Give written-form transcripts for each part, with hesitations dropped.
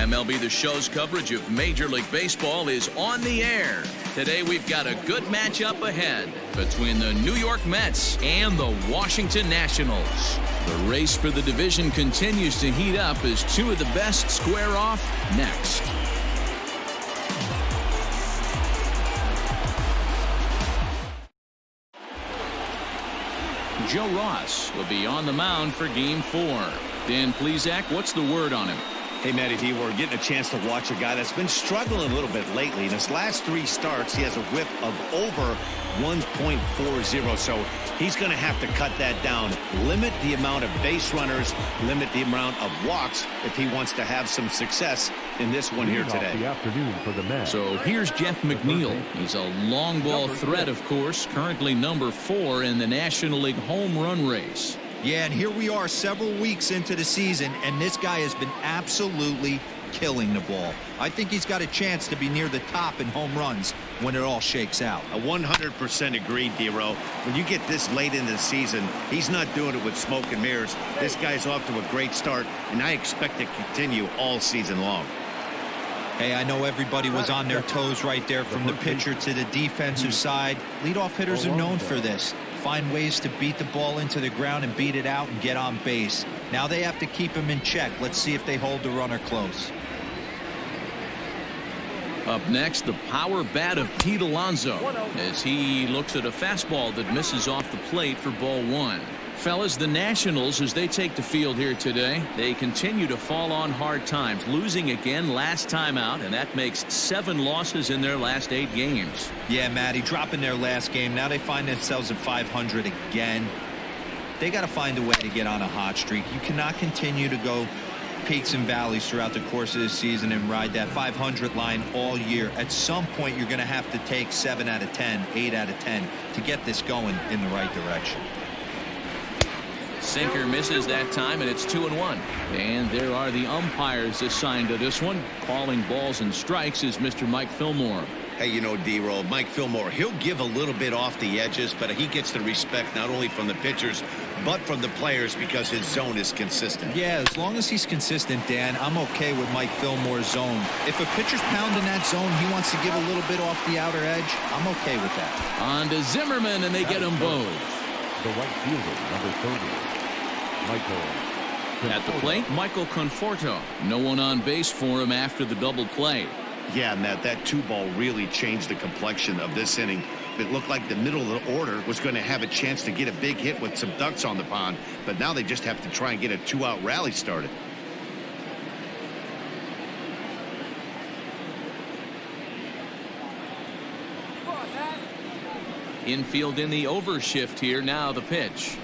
MLB The Show's coverage of Major League Baseball is on the air. Today we've got a good matchup ahead between the New York Mets and the Washington Nationals. The race for the division continues to heat up as two of the best square off next. Joe Ross will be on the mound for Game 4. Dan Plesac, what's the word on him? Hey, Matty D, we're getting a chance to watch a guy that's been struggling a little bit lately. In his last 3 starts, he has a whip of over 1.40, so he's going to have to cut that down, limit the amount of base runners, limit the amount of walks if he wants to have some success in this one here today. The afternoon for the Mets. So here's Geoff Mcneil. He's a long ball threat, of course, currently number 4 in the National League home run race. Yeah, and here we are several weeks into the season, and this guy has been absolutely killing the ball. I think he's got a chance to be near the top in home runs when it all shakes out. A 100% agreed, D-Row. When you get this late into the season, he's not doing it with smoke and mirrors. This guy's off to a great start, and I expect it to continue all season long. Hey, I know everybody was on their toes right there from the pitcher to the defensive side. Leadoff hitters are known for this. Find ways to beat the ball into the ground and beat it out and get on base. Now they have to keep him in check. Let's see if they hold the runner close. Up next, the power bat of Pete Alonso as he looks at a fastball that misses off the plate for ball 1. Fellas, the Nationals, as they take the field here today, they continue to fall on hard times, losing again last time out, and that makes 7 losses in their last 8 games. Yeah, Matty, dropping their last game. Now they find themselves at 500 again. They got to find a way to get on a hot streak. You cannot continue to go peaks and valleys throughout the course of the season and ride that 500 line all year. At some point, you're going to have to take 7 out of 10, 8 out of 10 to get this going in the right direction. Sinker misses that time, and it's 2-1. And there are the umpires assigned to this one. Calling balls and strikes is Mr. Mike Fillmore. Hey, you know, D-Roll, Mike Fillmore, he'll give a little bit off the edges, but he gets the respect not only from the pitchers, but from the players because his zone is consistent. Yeah, as long as he's consistent, Dan, I'm okay with Mike Fillmore's zone. If a pitcher's pounding that zone, he wants to give a little bit off the outer edge, I'm okay with that. On to Zimmerman, and they get them both. The right fielder, number 30. At the plate, Michael Conforto. No one on base for him after the double play. Yeah, Matt, that 2-ball really changed the complexion of this inning. It looked like the middle of the order was going to have a chance to get a big hit with some ducks on the pond, but now they just have to try and get a 2-out rally started. Infield in the overshift here. Now the pitch.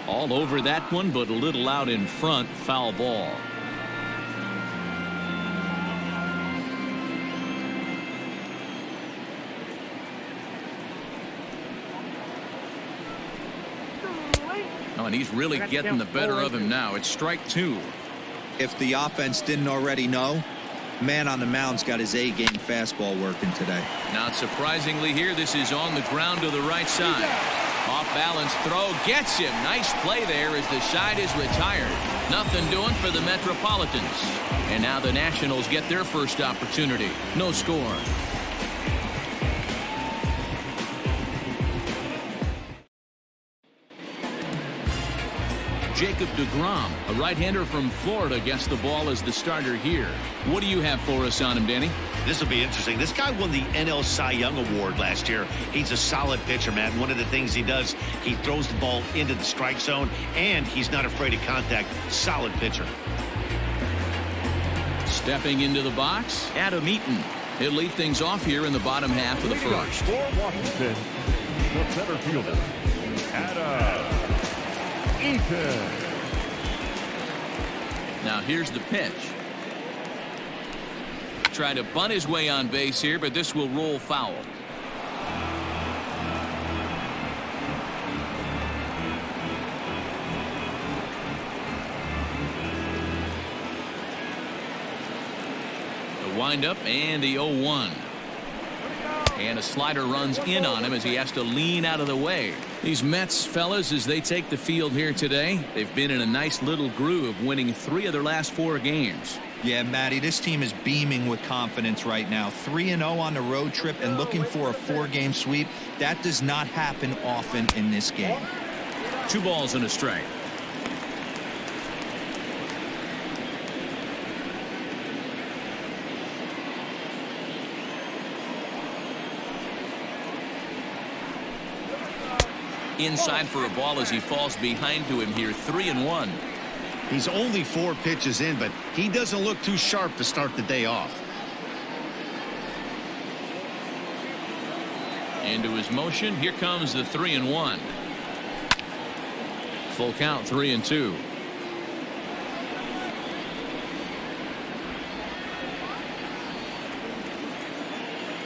All over that one, but a little out in front. Foul ball. Oh, and he's really getting the better of him now. It's strike 2. If the offense didn't already know, man on the mound's got his A-game fastball working today. Not surprisingly here, this is on the ground to the right side. Off balance throw gets him. Nice play there as the side is retired. Nothing doing for the Metropolitans. And now the Nationals get their first opportunity. No score. Jacob deGrom, a right-hander from Florida, gets the ball as the starter here. What do you have for us on him, Danny? This will be interesting. This guy won the NL Cy Young Award last year. He's a solid pitcher, man. One of the things he does, he throws the ball into the strike zone, and he's not afraid of contact. Solid pitcher. Stepping into the box, Adam Eaton. He'll lead things off here in the bottom half of the first. For Washington, the center fielder, Adam Eaton. Now here's the pitch. Try to bunt his way on base here, but this will roll foul. The windup and the 0-1. And a slider runs in on him as he has to lean out of the way. These Mets, fellas, as they take the field here today, they've been in a nice little groove, winning 3 of their last 4 games. Yeah, Matty, this team is beaming with confidence right now. 3-0 on the road trip and looking for a 4-game sweep. That does not happen often in this game. 2 balls and a strike. Inside for a ball as he falls behind to him here. 3-1. He's only 4 pitches in, but he doesn't look too sharp to start the day off. Into his motion. Here comes the 3-1. Full count, 3-2.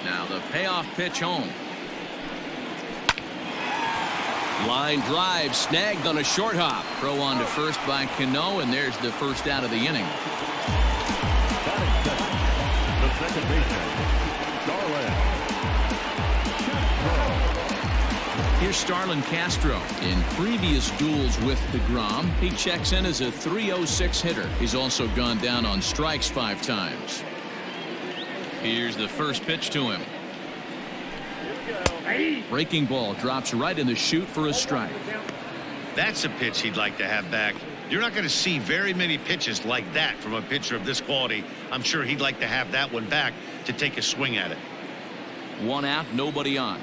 Now the payoff pitch home. Line drive snagged on a short hop. Throw on to first by Cano, and there's the first out of the inning. The second baseman, Here's Starlin Castro. In previous duels with deGrom, he checks in as a .306 hitter. He's also gone down on strikes 5 times. Here's the first pitch to him. Breaking ball drops right in the chute for a strike. That's a pitch he'd like to have back. You're not going to see very many pitches like that from a pitcher of this quality. I'm sure he'd like to have that one back to take a swing at it. 1 out, nobody on.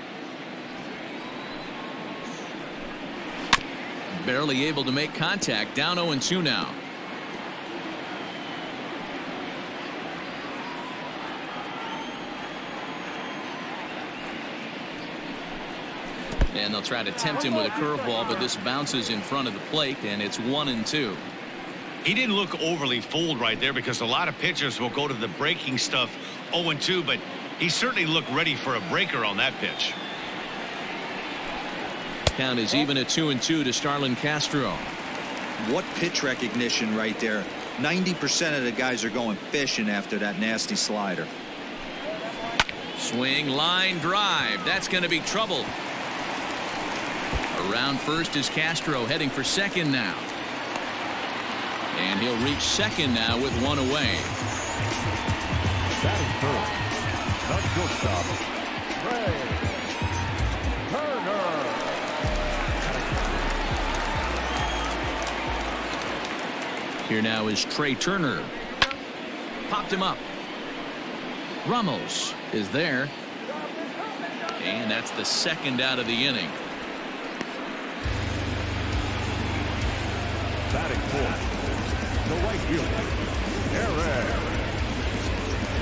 Barely able to make contact. Down 0-2 now. And they'll try to tempt him with a curveball, but this bounces in front of the plate, and it's 1-2. He didn't look overly fooled right there, because a lot of pitchers will go to the breaking stuff 0-2, but he certainly looked ready for a breaker on that pitch. Count is even at 2-2 to Starlin Castro. What pitch recognition right there. 90% of the guys are going fishing after that nasty slider. Swing, line drive. That's going to be trouble. Around first is Castro, heading for second now. And he'll reach second now with 1 away. batting first, the shortstop, Trey Turner. Here now is Trey Turner. Popped him up. Ramos is there. And that's the second out of the inning. Batting fourth, the right fielder,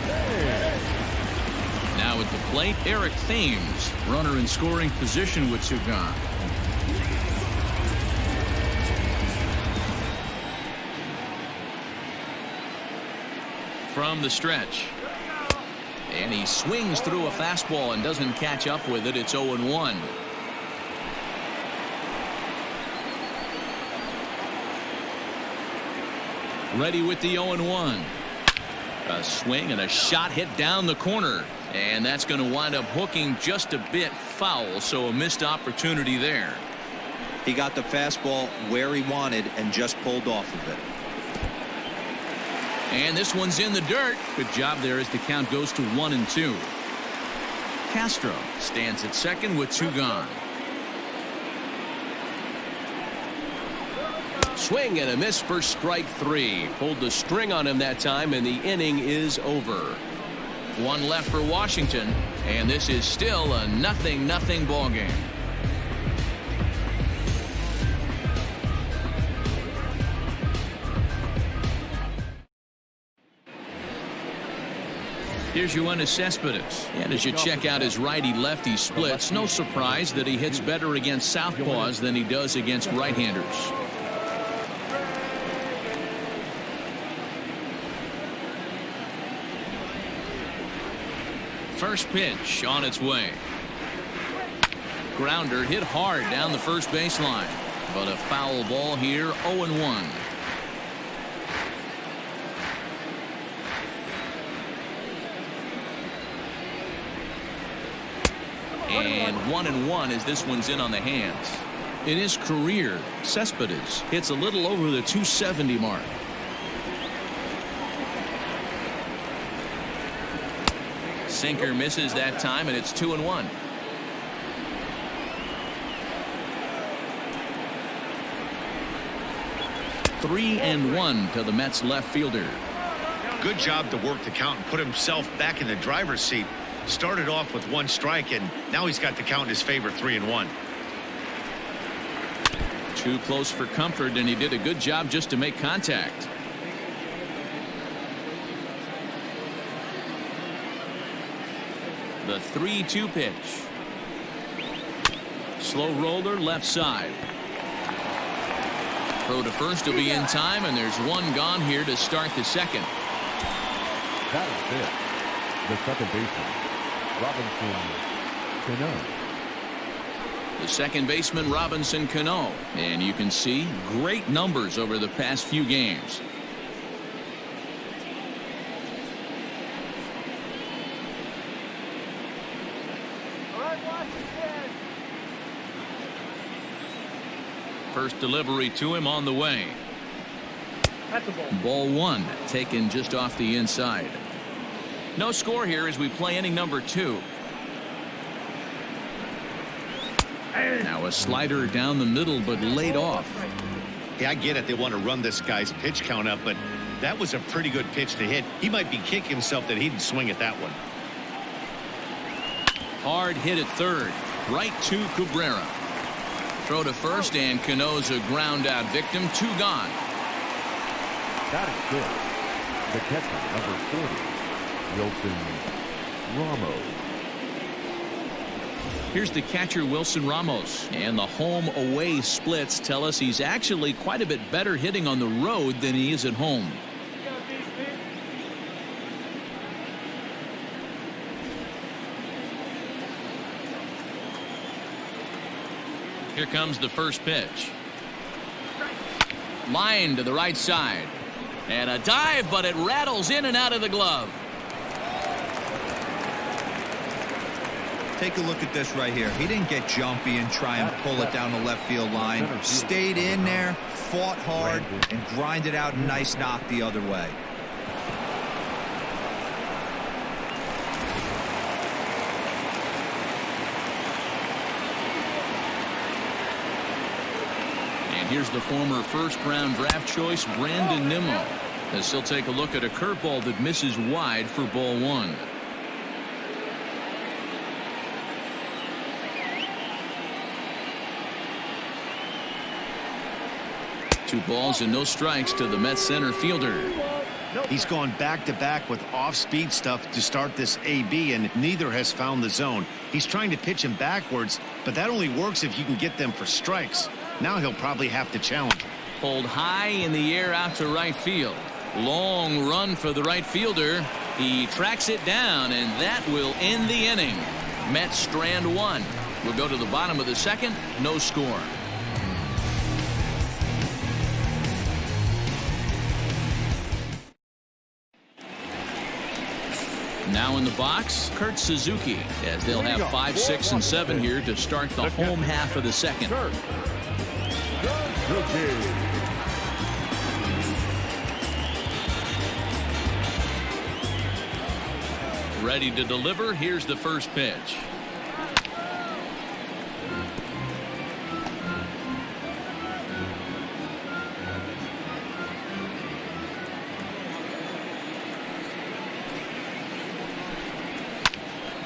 Thames. Now at the plate, Eric Thames, runner in scoring position with UConn. From the stretch. And he swings through a fastball and doesn't catch up with it. It's 0-1. Ready with the 0-1. A swing and a shot hit down the corner. And that's going to wind up hooking just a bit foul, so a missed opportunity there. He got the fastball where he wanted and just pulled off of it. And this one's in the dirt. Good job there as the count goes to 1-2. Castro stands at second with 2 gone. Swing and a miss for strike 3. Pulled the string on him that time, and the inning is over. 1 left for Washington, and this is still a 0-0 ball game. Here's Yoenis Cespedes. And as you check out his righty-lefty splits, no surprise that he hits better against southpaws than he does against right-handers. First pitch on its way. Grounder hit hard down the first baseline, but a foul ball here. 0-1. And 1-1 as this one's in on the hands. In his career, Cespedes hits a little over the 270 mark. Sinker misses that time, and it's 2-1. Three and one to the Mets left fielder. Good job to work the count and put himself back in the driver's seat. Started off with 1 strike, and now he's got the count in his favor, 3-1. Too close for comfort, and he did a good job just to make contact. The 3-2 pitch. Slow roller left side. Throw to first will be in time, and there's one gone here to start the second. That is it. The second baseman, Robinson Cano. The second baseman, Robinson Cano. And you can see great numbers over the past few games. First delivery to him on the way. Ball one, taken just off the inside. No score here as we play inning number 2. Now a slider down the middle, but laid off. Yeah, I get it. They want to run this guy's pitch count up, but that was a pretty good pitch to hit. He might be kicking himself that he didn't swing at that one. Hard hit at third. Right to Cabrera. Throw to first, and Cano's a ground out victim. 2 gone. That is good. The catcher, number 40, Wilson Ramos. Here's the catcher, Wilson Ramos. And the home-away splits tell us he's actually quite a bit better hitting on the road than he is at home. Here comes the first pitch. Line to the right side. And a dive, but it rattles in and out of the glove. Take a look at this right here. He didn't get jumpy and try and pull it down the left field line. Stayed in there, fought hard, and grinded out a nice knock the other way. And here's the former first-round draft choice, Brandon Nimmo, as he'll take a look at a curveball that misses wide for ball one. Two balls and no strikes to the Mets center fielder. He's gone back-to-back with off-speed stuff to start this AB, and neither has found the zone. He's trying to pitch him backwards, but that only works if you can get them for strikes. Now he'll probably have to challenge. Pulled high in the air out to right field. Long run for the right fielder. He tracks it down, and that will end the inning. Mets strand one. We'll go to the bottom of the second. No score. Now in the box, Kurt Suzuki, as they'll have 5, 6, and 7 here to start the home half of the second. Ready to deliver. Here's the first pitch.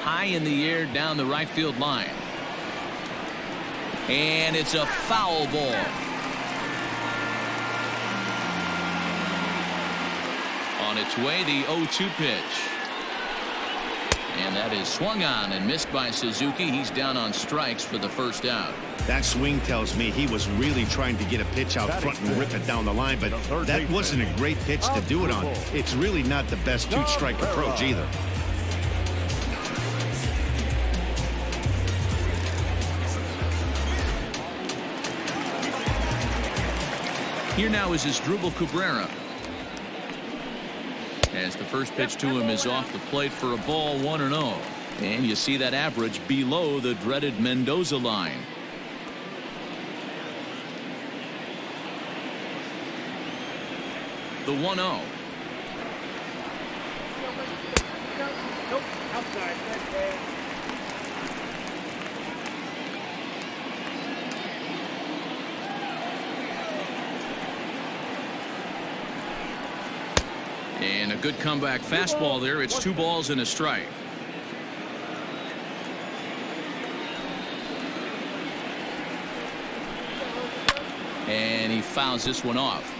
High in the air down the right field line. And it's a foul ball. On its way, the 0-2 pitch. And that is swung on and missed by Suzuki. He's down on strikes for the first out. That swing tells me he was really trying to get a pitch out front and rip it down the line, but that wasn't a great pitch to do it on. It's really not the best two-strike approach either. Here now is Asdrubal Cabrera. As the first pitch to him is off the plate for a ball, 1-0. And you see that average below the dreaded Mendoza line. The 1-0. Nope, outside. And a good comeback fastball there. It's 2 balls and a strike. And he fouls this one off.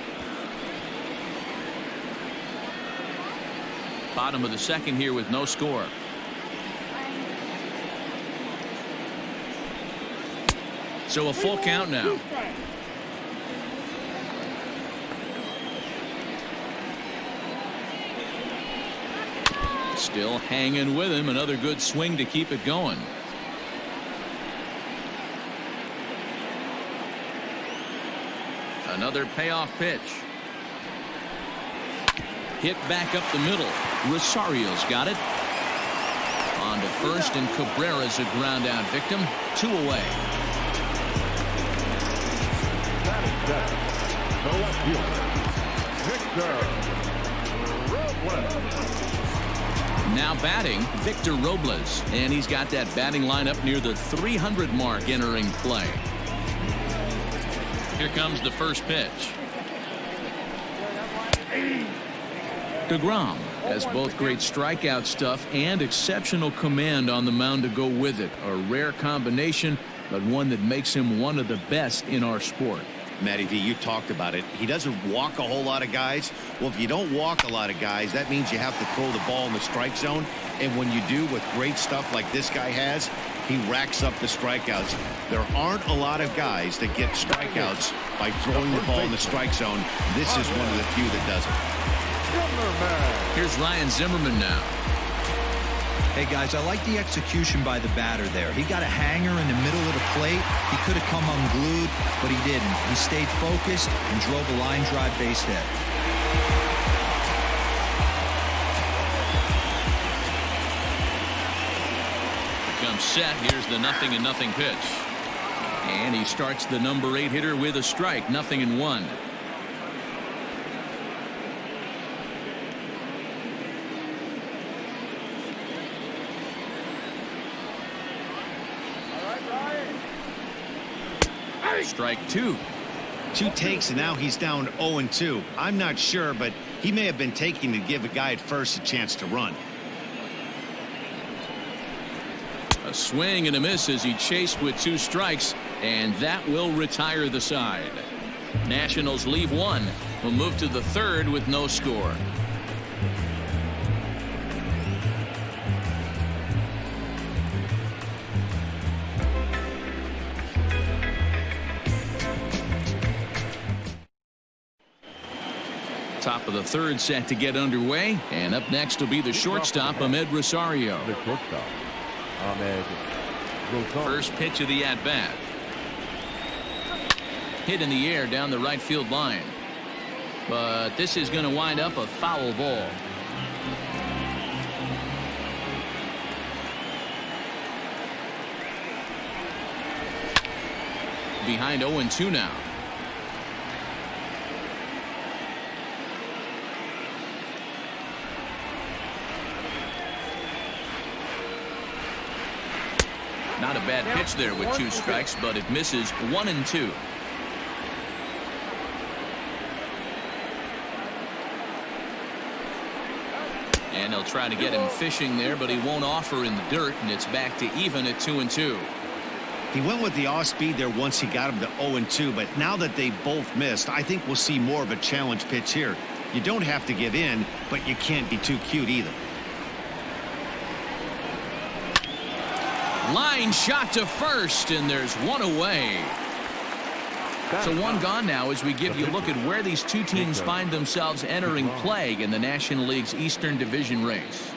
Bottom of the second here with no score. So a full count now. Still hanging with him. Another good swing to keep it going. Another payoff pitch. Hit back up the middle. Rosario's got it. On to first, and Cabrera's a ground out victim. 2 away. That is set. The left fielder, Victor Robles. Now batting, Victor Robles, and he's got that batting lineup near the 300 mark entering play. Here comes the first pitch. deGrom has both great strikeout stuff and exceptional command on the mound to go with it. A rare combination, but one that makes him one of the best in our sport. Matty V, you talked about it. He doesn't walk a whole lot of guys. Well, if you don't walk a lot of guys, that means you have to throw the ball in the strike zone. And when you do, with great stuff like this guy has, he racks up the strikeouts. There aren't a lot of guys that get strikeouts by throwing the ball in the strike zone. This is one of the few that does it. Here's Ryan Zimmerman now. Hey guys, I like the execution by the batter there. He got a hanger in the middle of the plate. He could have come unglued, but he didn't. He stayed focused and drove a line drive base hit. Becomes set. Here's the 0-0 pitch. And he starts the number 8 hitter with a strike. 0-1. Strike 2. 2 takes, and now he's down 0-2. I'm not sure, but he may have been taking to give a guy at first a chance to run. A swing and a miss as he chased with 2 strikes, and that will retire the side. Nationals leave 1. Will move to the 3rd with no score. Top of the 3rd set to get underway, and up next will be the shortstop, Ahmed Rosario. The shortstop, Ahmed Rosario. First pitch of the at-bat. Hit in the air down the right field line. But this is going to wind up a foul ball. Behind 0-2 now. Not a bad pitch there with 2 strikes, but it misses 1-2. And they'll try to get him fishing there, but he won't offer in the dirt, and it's back to even at 2-2. He went with the off speed there once he got him to 0-2, but now that they both missed, I think we'll see more of a challenge pitch here. You don't have to give in, but you can't be too cute either. Line shot to first, and there's 1 away. So 1 gone now as we give you a look at where these 2 teams find themselves entering play in the National League's Eastern Division race.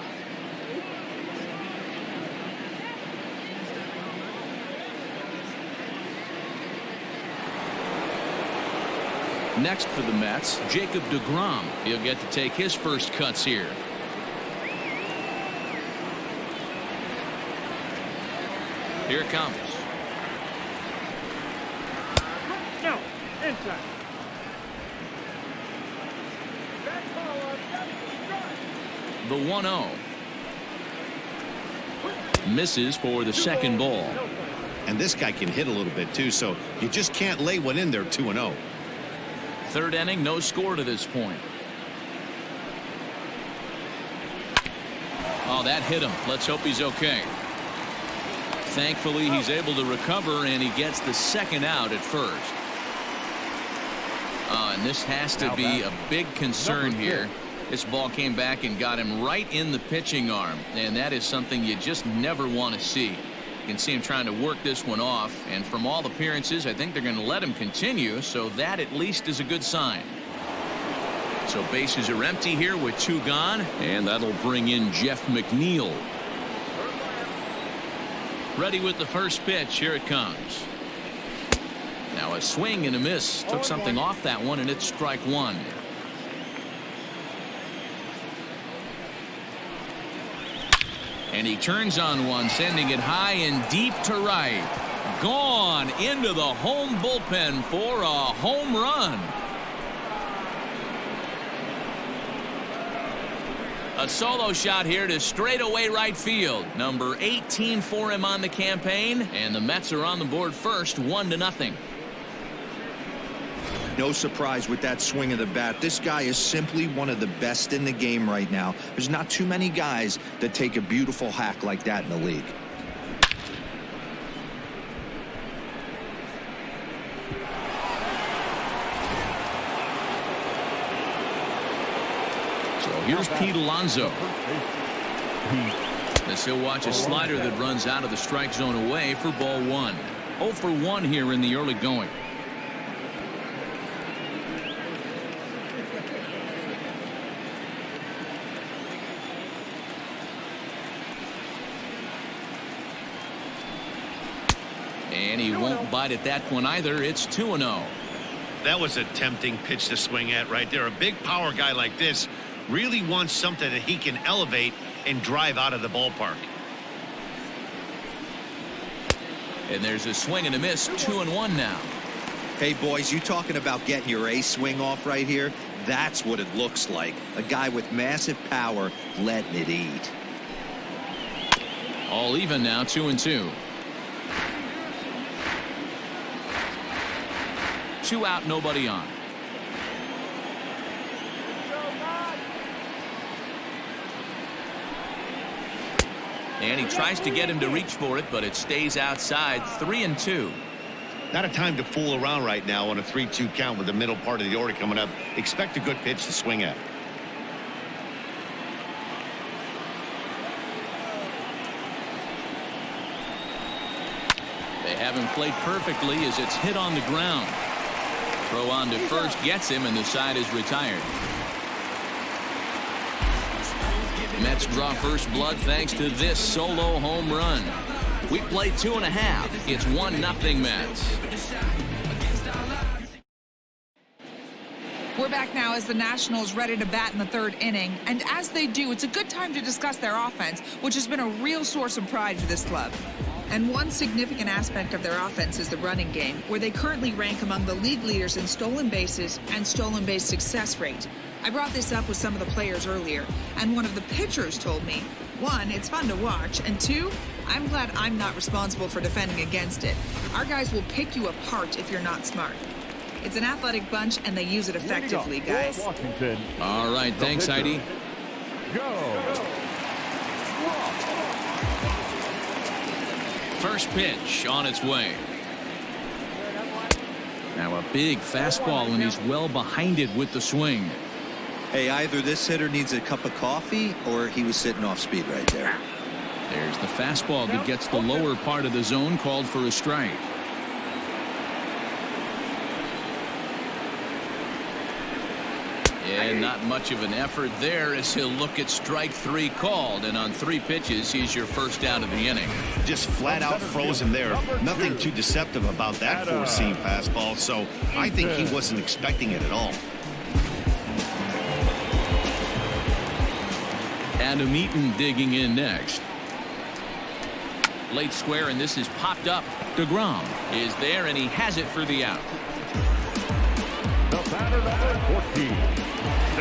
Next for the Mets, Jacob deGrom. He'll get to take his first cuts here. Here it comes. No, inside. The 1-0. Misses for the second ball. And this guy can hit a little bit too, so you just can't lay one in there 2-0. Third inning, no score to this point. Oh, that hit him. Let's hope he's okay. Thankfully, he's able to recover, and he gets the second out at first. And this has to be a big concern here. This ball came back and got him right in the pitching arm, and that is something you just never want to see. You can see him trying to work this one off, and from all appearances, I think they're going to let him continue, so that at least is a good sign. So bases are empty here with 2 gone, and that'll bring in Geoff Mcneil. Ready with the first pitch. Here it comes. Now a swing and a miss. Took something off that one, and it's strike 1. And he turns on one, sending it high and deep to right. Gone into the home bullpen for a home run. A solo shot here to straightaway right field. Number 18 for him on the campaign, and the Mets are on the board first, 1-0. No surprise with that swing of the bat. This guy is simply one of the best in the game right now. There's not too many guys that take a beautiful hack like that in the league. Here's Pete Alonso. As he'll watch a slider that runs out of the strike zone away for ball 1. 0 for 1 here in the early going. And he won't bite at that one either. It's 2-0. That was a tempting pitch to swing at right there. A big power guy like this really wants something that he can elevate and drive out of the ballpark. And there's a swing and a miss. 2-1 now. Hey, boys, you talking about getting your ace swing off right here? That's what it looks like. A guy with massive power letting it eat. All even now, 2-2. 2 out, nobody on. And he tries to get him to reach for it, but it stays outside. 3-2. Not a time to fool around right now on a 3-2 count with the middle part of the order coming up. Expect a good pitch to swing at. They have him played perfectly as it's hit on the ground. Throw on to first gets him, and the side is retired. Mets draw first blood thanks to this solo home run. We played 2.5. It's 1-0 Mets. We're back now as the Nationals ready to bat in the 3rd inning. And as they do, it's a good time to discuss their offense, which has been a real source of pride for this club. And one significant aspect of their offense is the running game, where they currently rank among the league leaders in stolen bases and stolen base success rate. I brought this up with some of the players earlier, and one of the pitchers told me, 1, it's fun to watch, and 2, I'm glad I'm not responsible for defending against it. Our guys will pick you apart if you're not smart. It's an athletic bunch, and they use it effectively, guys. All right, thanks, Heidi. Go. First pitch on its way. Now a big fastball, and he's well behind it with the swing. Hey, either this hitter needs a cup of coffee or he was sitting off speed right there. There's the fastball that gets the lower part of the zone, called for a strike. And not much of an effort there as he'll look at strike 3 called, and on 3 pitches he's your first out of the inning. Just flat out frozen there. Nothing too deceptive about that 4-seam fastball, so I think he wasn't expecting it at all. Adam Eaton digging in next. Late square, and this is popped up. deGrom is there, and he has it for the out. The batter, number 14.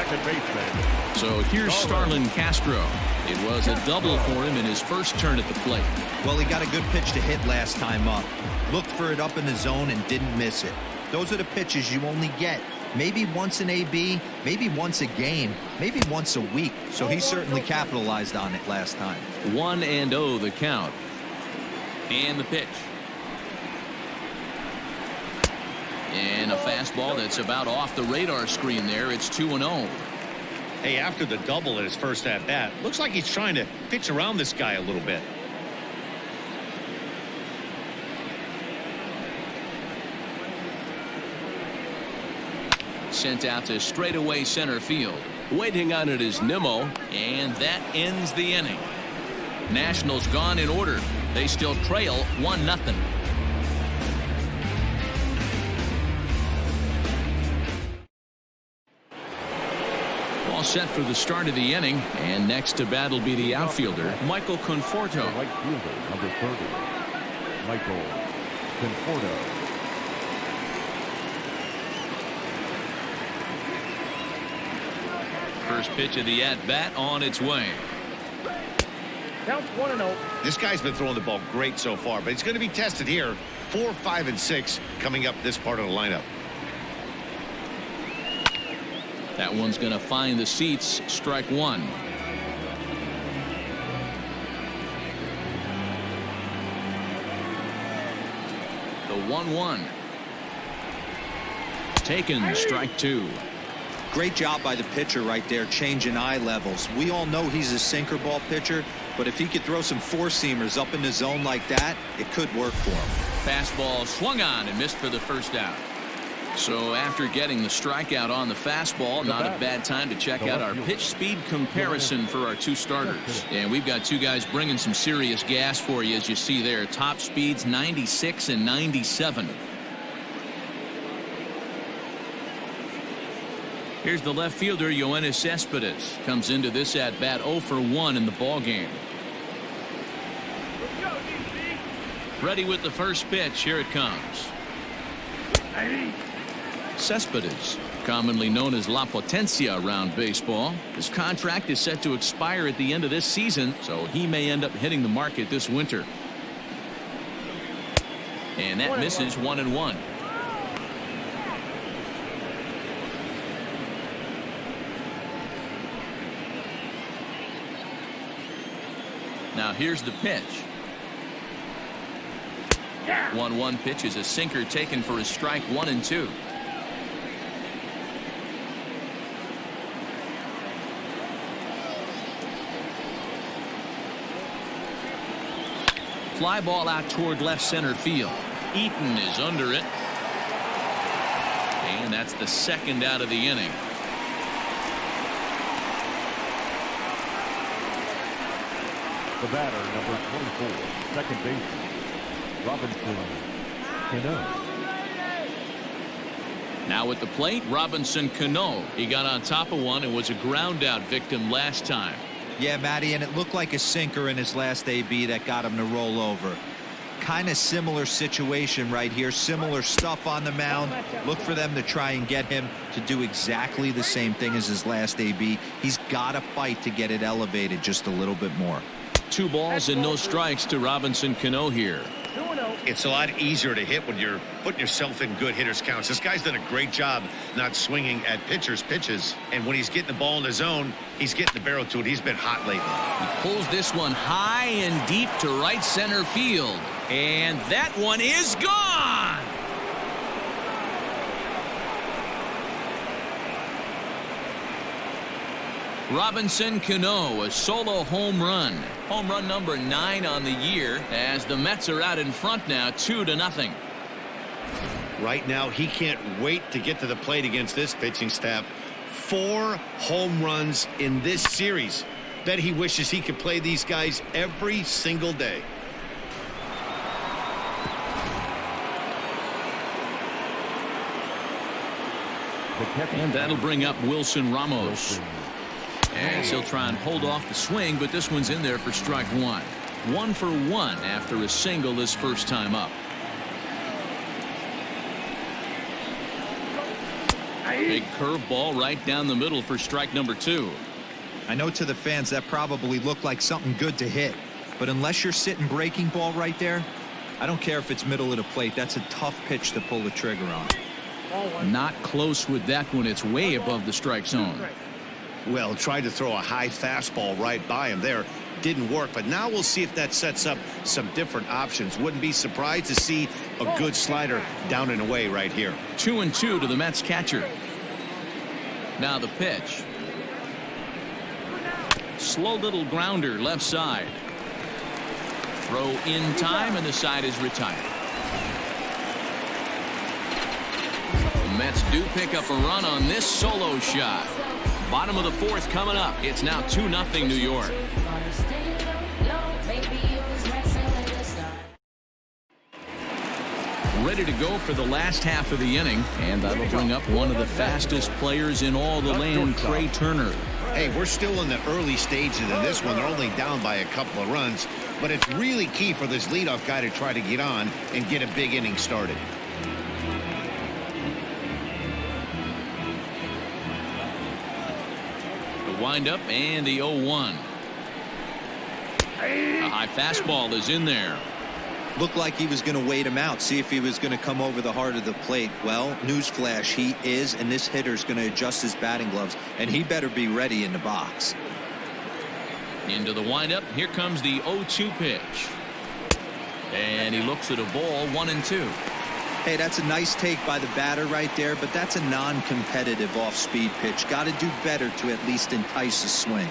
second baseman. So here's Starlin Castro. It was a double for him in his first turn at the plate. Well, he got a good pitch to hit last time up. Looked for it up in the zone and didn't miss it. Those are the pitches you only get maybe once an AB, maybe once a game, maybe once a week. So he certainly capitalized on it last time. 1-0 the count. And the pitch. And a fastball that's about off the radar screen there. It's 2-0. Hey, after the double in his first at bat, looks like he's trying to pitch around this guy a little bit. Sent out to straightaway center field. Waiting on it is Nimmo, and that ends the inning. Nationals gone in order. They still trail 1-0. All set for the start of the inning, and next to bat will be the outfielder, Michael Conforto. Right fielder, number 30, Michael Conforto. First pitch of the at-bat on its way. Counts 1-0. This guy's been throwing the ball great so far, but he's going to be tested here. 4, 5, and 6 coming up this part of the lineup. That one's going to find the seats. Strike one. The 1-1. Taken. Strike two. Great job by the pitcher right there, changing eye levels. We all know he's a sinker ball pitcher, but if he could throw some four-seamers up in the zone like that, it could work for him. Fastball swung on and missed for the first out. So after getting the strikeout on the fastball, not a bad time to check out our pitch speed comparison for our two starters. And we've got two guys bringing some serious gas for you, as you see there. Top speeds 96 and 97. Here's the left fielder, Yoenis Cespedes. Comes into this at-bat 0 for 1 in the ballgame. Ready with the first pitch. Here it comes. Cespedes, commonly known as La Potencia around baseball. His contract is set to expire at the end of this season, so he may end up hitting the market this winter. And that misses 1-1. Now here's the pitch. 1-1 pitch is a sinker taken for a strike 1 and 2. Fly ball out toward left center field. Eaton is under it. And that's the second out of the inning. The batter, number 24, second baseman, Robinson Cano. Now at the plate, Robinson Cano. He got on top of one and was a ground out victim last time. Yeah, Matty, and it looked like a sinker in his last AB that got him to roll over. Kind of similar situation right here. Similar stuff on the mound. Look for them to try and get him to do exactly the same thing as his last AB. He's got to fight to get it elevated just a little bit more. 2 balls and no strikes to Robinson Cano here. It's a lot easier to hit when you're putting yourself in good hitters counts. This guy's done a great job not swinging at pitchers' pitches. And when he's getting the ball in the zone, he's getting the barrel to it. He's been hot lately. He pulls this one high and deep to right center field. And that one is gone. Robinson Cano, a solo home run. Home run number 9 on the year, as the Mets are out in front now 2-0. Right now, he can't wait to get to the plate against this pitching staff. 4 home runs in this series. Bet he wishes he could play these guys every single day. And that'll bring up Wilson Ramos. As he'll try and hold off the swing, but this one's in there for strike 1. 1 for 1 after a single his first time up. Big curveball right down the middle for strike number 2. I know to the fans that probably looked like something good to hit, but unless you're sitting breaking ball right there, I don't care if it's middle of the plate. That's a tough pitch to pull the trigger on. Not close with that one. It's way above the strike zone. Well, tried to throw a high fastball right by him there. Didn't work, but now we'll see if that sets up some different options. Wouldn't be surprised to see a good slider down and away right here. 2-2 to the Mets catcher. Now the pitch. Slow little grounder left side. Throw in time, and the side is retired. The Mets do pick up a run on this solo shot. Bottom of the 4th coming up. It's now 2-0 New York. Ready to go for the last half of the inning, and that'll bring up one of the fastest players in all the land, Trey Turner. Hey, we're still in the early stages of this one. They're only down by a couple of runs, but it's really key for this leadoff guy to try to get on and get a big inning started. The windup and the 0-1. A high fastball is in there. Looked like he was going to wait him out, see if he was going to come over the heart of the plate. Well, newsflash, he is, and this hitter's going to adjust his batting gloves, and he better be ready in the box. Into the windup. Here comes the 0-2 pitch. And he looks at a ball, 1-2. Hey, that's a nice take by the batter right there, but that's a non-competitive off-speed pitch. Got to do better to at least entice a swing.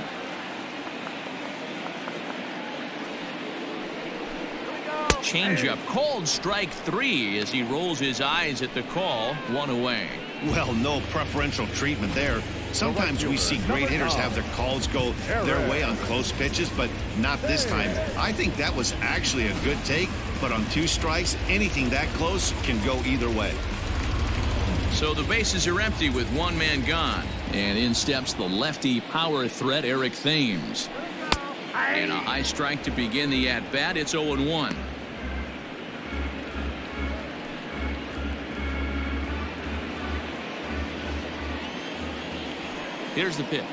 Changeup called strike 3 as he rolls his eyes at the call. 1 away. Well, no preferential treatment there. Sometimes we see great hitters have their calls go their way on close pitches, but not this time. I think that was actually a good take, but on 2 strikes, anything that close can go either way. So the bases are empty with 1 man gone, and in steps the lefty power threat Eric Thames. And a high strike to begin the at-bat. It's 0-1. Here's the pitch.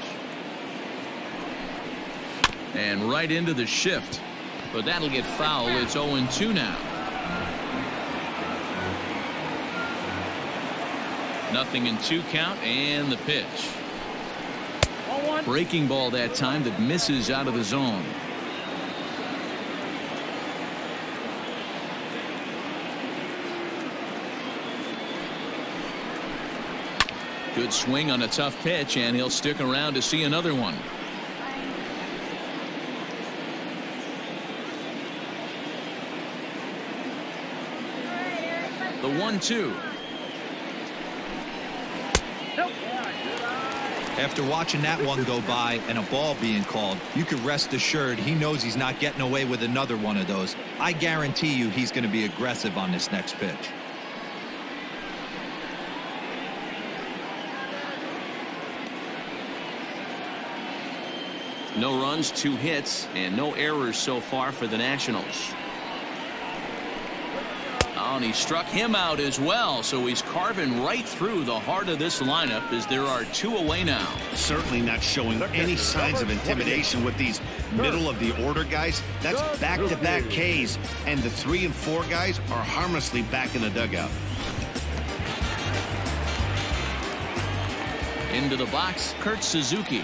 And right into the shift. But that'll get foul. It's 0-2 now. Nothing in 2 count, and the pitch. Breaking ball that time that misses out of the zone. Good swing on a tough pitch, and he'll stick around to see another one. The 1-2. After watching that one go by and a ball being called, you could rest assured he knows he's not getting away with another one of those. I guarantee you he's going to be aggressive on this next pitch. No runs, 2 hits, and no errors so far for the Nationals. Oh, and he struck him out as well, so he's carving right through the heart of this lineup as there are 2 away now. Certainly not showing any signs of intimidation with these middle of the order guys. That's back-to-back Ks, and the 3 and 4 guys are harmlessly back in the dugout. Into the box, Kurt Suzuki.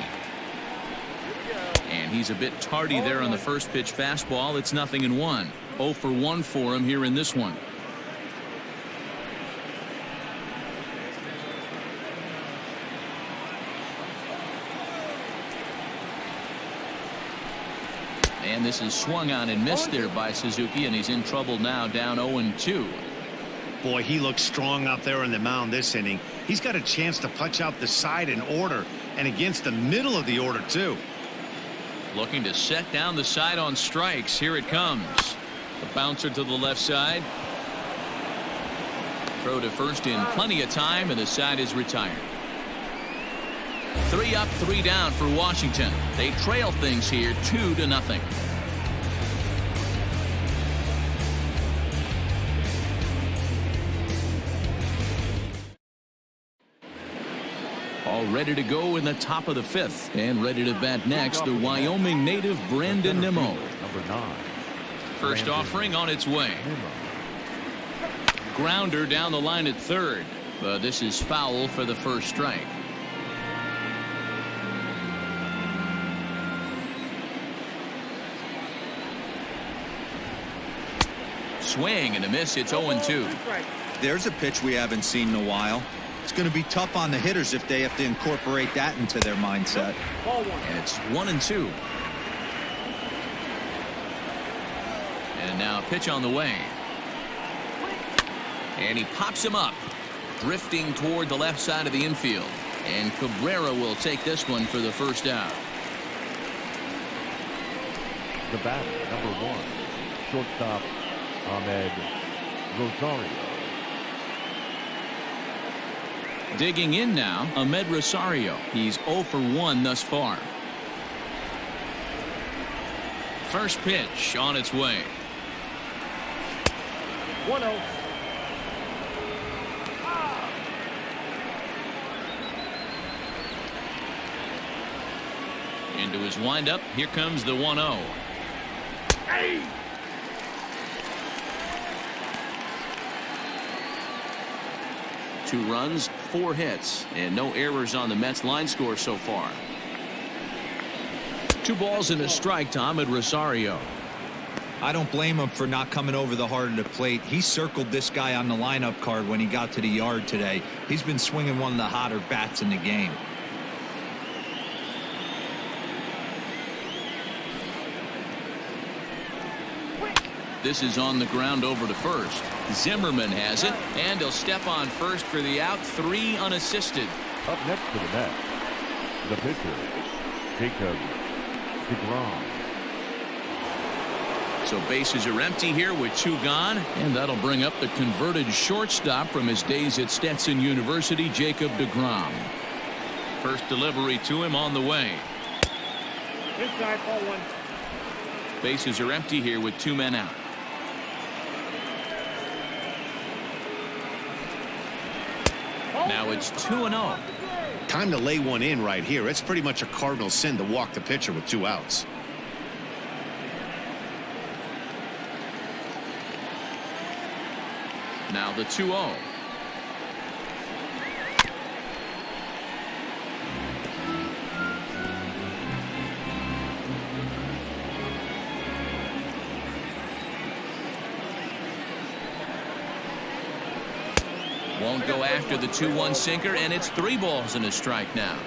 And he's a bit tardy there on the first pitch fastball. It's 0-1. 0 for 1 for him here in this one. And this is swung on and missed there by Suzuki, and he's in trouble now, down 0-2. Boy, he looks strong out there on the mound this inning. He's got a chance to punch out the side in order, and against the middle of the order too. Looking to set down the side on strikes. Here it comes. The bouncer to the left side. Throw to first in plenty of time, and the side is retired. 3 up, 3 down for Washington. They trail things here 2-0. all ready to go in the top of the 5th. And ready to bat next, the Wyoming native Brandon Nimmo. Number 9. First offering on its way. Grounder down the line at third. But this is foul for the first strike. Swing and a miss. It's 0-2. There's a pitch we haven't seen in a while. It's going to be tough on the hitters if they have to incorporate that into their mindset. And it's 1-2. And now a pitch on the way. And he pops him up, drifting toward the left side of the infield. And Cabrera will take this one for the first out. The batter, number 1. Shortstop, Ahmed Rosario. Digging in now, Ahmed Rosario. He's 0 for 1 thus far. First pitch on its way. 1-0. Into his windup. Here comes the 1-0. Hey! Two runs, 4 hits, and no errors on the Mets line score so far. 2 balls and a strike to Ahmed Rosario. I don't blame him for not coming over the heart of the plate. He circled this guy on the lineup card when he got to the yard today. He's been swinging one of the hotter bats in the game. This is on the ground over to first. Zimmerman has it, and he'll step on first for the out. 3 unassisted. Up next to the net, the pitcher, deGrom. So bases are empty here with 2 gone, and that'll bring up the converted shortstop from his days at Stetson University, Jacob deGrom. First delivery to him on the way. Inside, ball 1. Bases are empty here with 2 men out. Now it's 2-0. Time to lay one in right here. It's pretty much a cardinal sin to walk the pitcher with 2 outs. Now the 2-0. Won't go after the 2-1 sinker, and it's 3 balls and a strike now.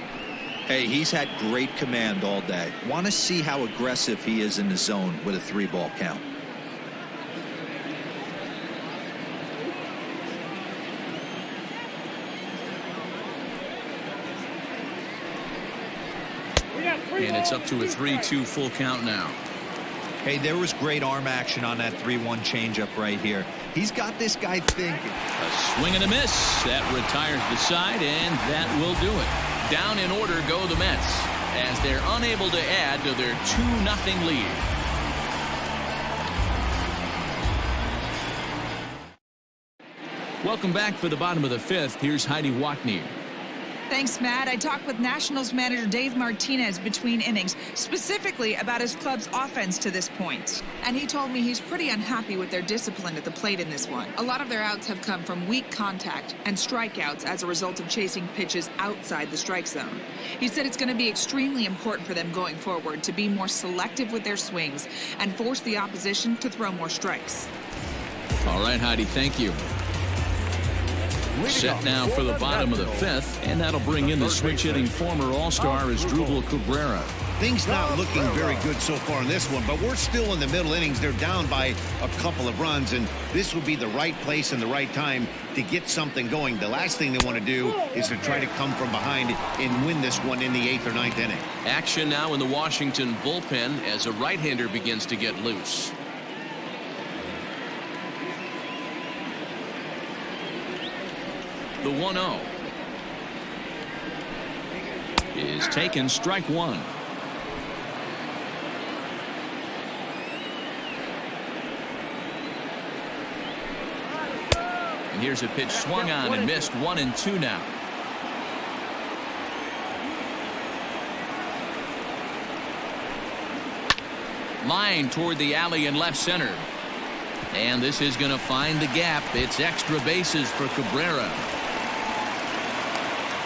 Hey, he's had great command all day. Want to see how aggressive he is in the zone with a 3-ball count. And it's up to a 3-2 full count now. Hey, there was great arm action on that 3-1 changeup right here. He's got this guy thinking. A swing and a miss. That retires the side, and that will do it. Down in order go the Mets as they're unable to add to their 2-0 lead. Welcome back for the bottom of the 5th. Here's Heidi Watney. Thanks, Matt. I talked with Nationals manager Dave Martinez between innings, specifically about his club's offense to this point. And he told me he's pretty unhappy with their discipline at the plate in this one. A lot of their outs have come from weak contact and strikeouts as a result of chasing pitches outside the strike zone. He said it's going to be extremely important for them going forward to be more selective with their swings and force the opposition to throw more strikes. All right, Heidi, thank you. Set now for the bottom of the 5th, and that'll bring in the switch-hitting former All-Star Asdrubal Cabrera. Things not looking very good so far in this one, but we're still in the middle innings. They're down by a couple of runs, and this would be the right place and the right time to get something going. The last thing they want to do is to try to come from behind and win this one in the 8th or 9th inning. Action now in the Washington bullpen as a right-hander begins to get loose. The 1-0 is taken, strike 1. And here's a pitch swung on and missed, 1-2 now. Line toward the alley in left center. And this is going to find the gap. It's extra bases for Cabrera.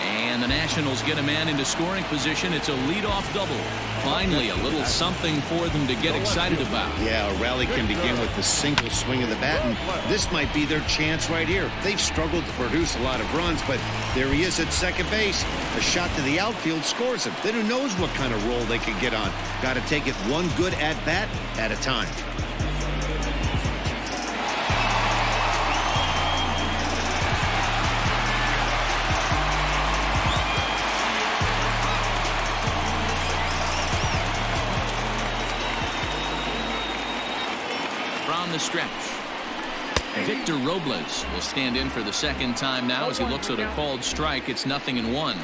And the Nationals get a man into scoring position. It's a leadoff double. Finally, a little something for them to get excited about. Yeah, a rally can begin with the single swing of the bat, and this might be their chance right here. They've struggled to produce a lot of runs, but there he is at second base. A shot to the outfield scores him. Then who knows what kind of roll they can get on. Got to take it one good at-bat at a time. From the stretch, Victor Robles will stand in for the second time now as he looks at a called strike. It's 0-1.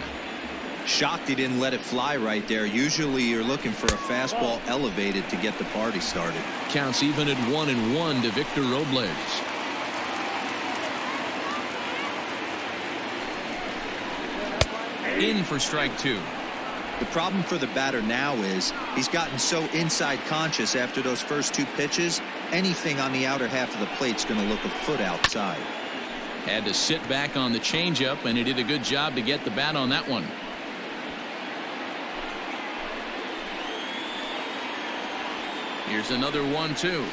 Shocked he didn't let it fly right there. Usually you're looking for a fastball elevated to get the party started. Counts even at 1-1 to Victor Robles. In for strike 2. The problem for the batter now is he's gotten so inside conscious after those first 2 pitches. Anything on the outer half of the plate's going to look a foot outside. Had to sit back on the changeup, and he did a good job to get the bat on that one. Here's another 1-2.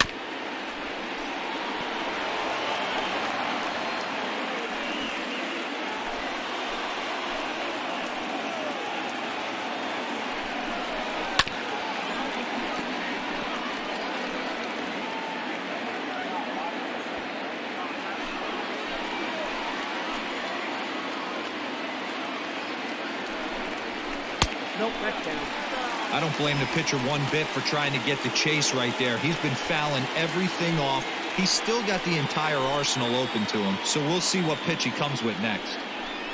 I don't blame the pitcher one bit for trying to get the chase right there. He's been fouling everything off. He's still got the entire arsenal open to him, so we'll see what pitch he comes with next.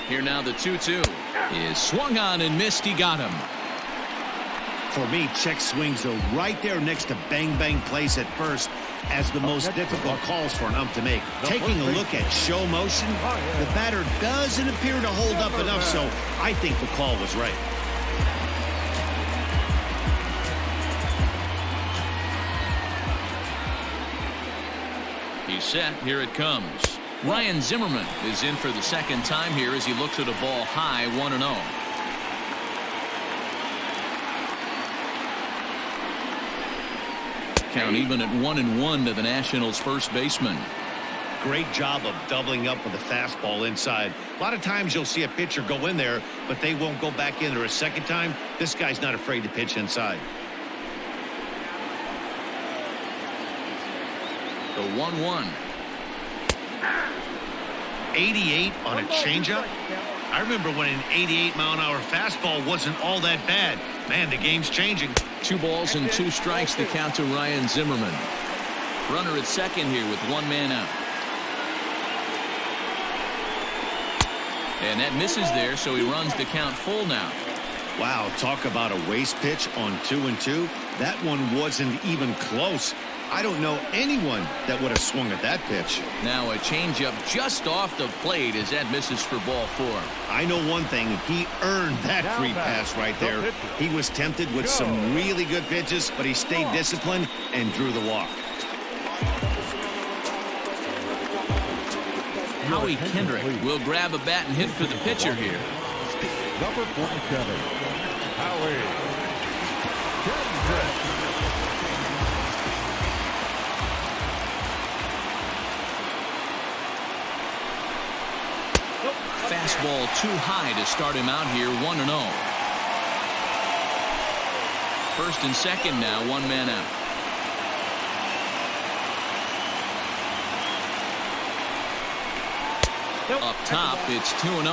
Here now the 2-2 is swung on and missed. He got him. For me, check swings are right there next to bang plays at first as the most difficult calls for an ump to make. Taking a look at show motion, the batter doesn't appear to hold up enough, so I think the call was right. He's set. Here it comes. Ryan Zimmerman is in for the second time here as he looks at a ball high, 1-0. Count even at 1-1 to the Nationals' first baseman. Great job of doubling up with a fastball inside. A lot of times you'll see a pitcher go in there, but they won't go back in there a second time. This guy's not afraid to pitch inside. The 1-1. 88 on a changeup. I remember when an 88-mile-an-hour fastball wasn't all that bad. Man, the game's changing. 2 balls and 2 strikes to count to Ryan Zimmerman. Runner at second here with 1 man out. And that misses there, so he runs the count full now. Wow, talk about a waste pitch on 2-2. That one wasn't even close. I don't know anyone that would have swung at that pitch. Now a changeup just off the plate as that misses for ball 4. I know one thing. He earned that free pass right there. He was tempted with some really good pitches, but he stayed disciplined and drew the walk. Howie Kendrick will grab a bat and hit for the pitcher here. Number 47, Howie Kendrick. Fastball too high to start him out here, 1-0. First and second now, 1 man out. Up top, it's 2-0.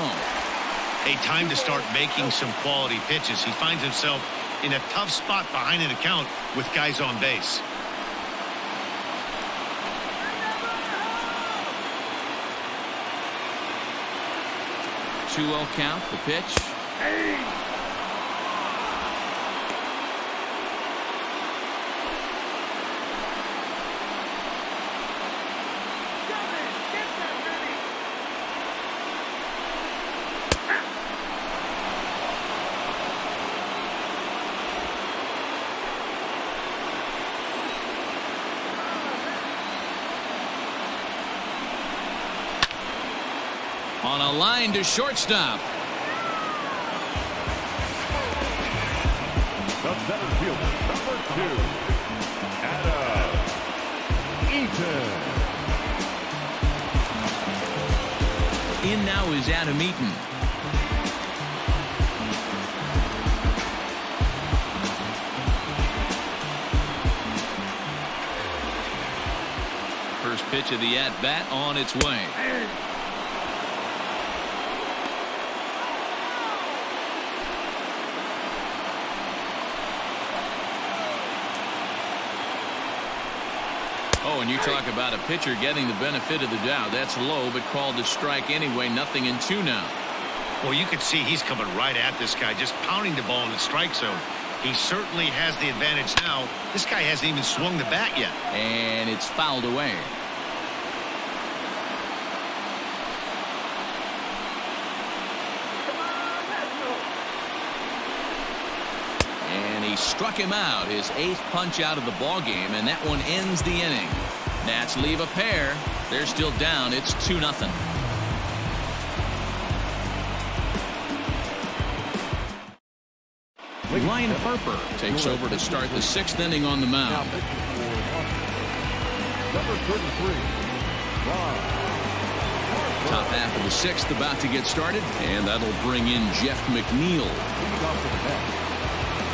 A time to start making some quality pitches. He finds himself in a tough spot behind an account with guys on base. 2-0 count, the pitch. On a line to shortstop. The center fielder, number 2, Adam Eaton. In now is Adam Eaton. First pitch of the at-bat on its way. Oh, and you talk about a pitcher getting the benefit of the doubt. That's low, but called a strike anyway. 0-2 now. Well, you can see he's coming right at this guy, just pounding the ball in the strike zone. He certainly has the advantage now. This guy hasn't even swung the bat yet. And it's fouled away. And he struck him out, his 8th punch out of the ball game, and that one ends the inning. Nats leave a pair. They're still down. It's 2-0. Ryan Harper takes over to start the 6th inning on the mound. Number 33, Ron. Top half of the 6th about to get started, and that'll bring in Geoff Mcneil. Leading off the bat,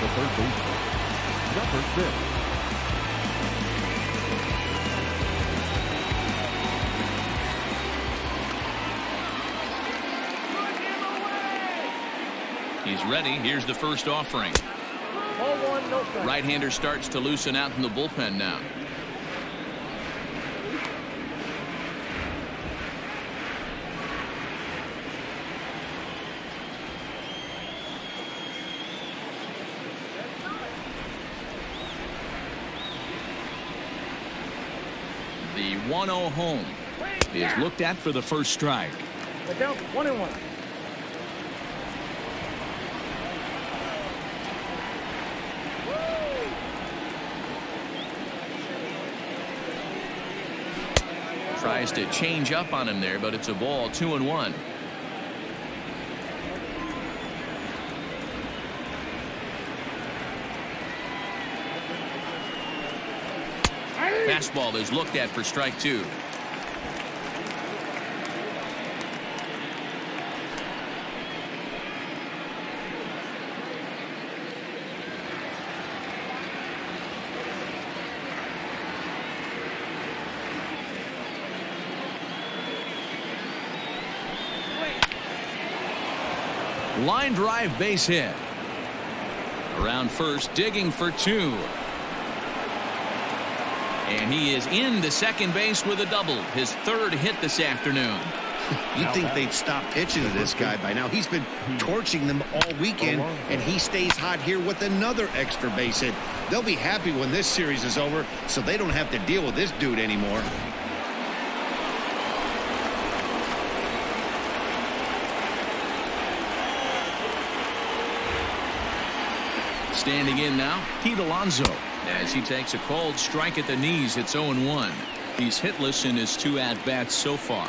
the third baseman, number 6. He's ready. Here's the first offering. Right-hander starts to loosen out in the bullpen now. The 1-0 home is looked at for the first strike. Down 1-1. Tries to change up on him there, but it's a ball. 2-1. Fastball is looked at for strike 2. Line drive, base hit. Around first, digging for 2. And he is into second base with a double. His 3rd hit this afternoon. You'd think they'd stop pitching to this guy by now. He's been torching them all weekend, and he stays hot here with another extra base hit. They'll be happy when this series is over, so they don't have to deal with this dude anymore. Standing in now, Alonso, as he takes a cold strike at the knees. It's 0-1. He's hitless in his 2 at-bats so far.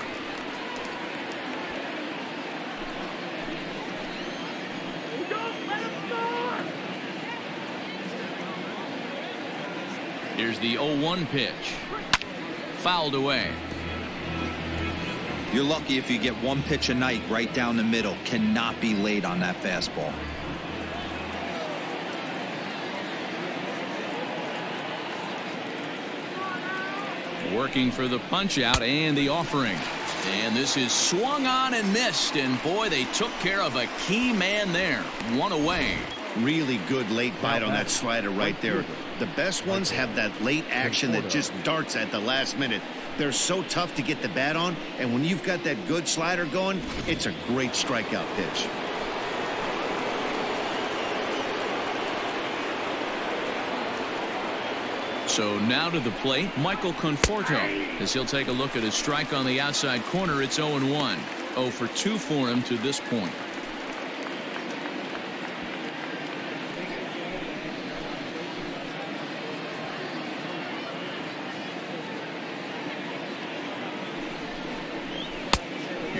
Here's the 0-1 pitch. Fouled away. You're lucky if you get one pitch a night right down the middle. Cannot be late on that fastball. Working for the punch out and the offering. And this is swung on and missed. And boy, they took care of a key man there. 1 away. Really good late bite on that slider right there. The best ones have that late action that just darts at the last minute. They're so tough to get the bat on, and when you've got that good slider going, it's a great strikeout pitch. So now to the plate, Michael Conforto, as he'll take a look at his strike on the outside corner. It's 0-1. 0 for 2 for him to this point.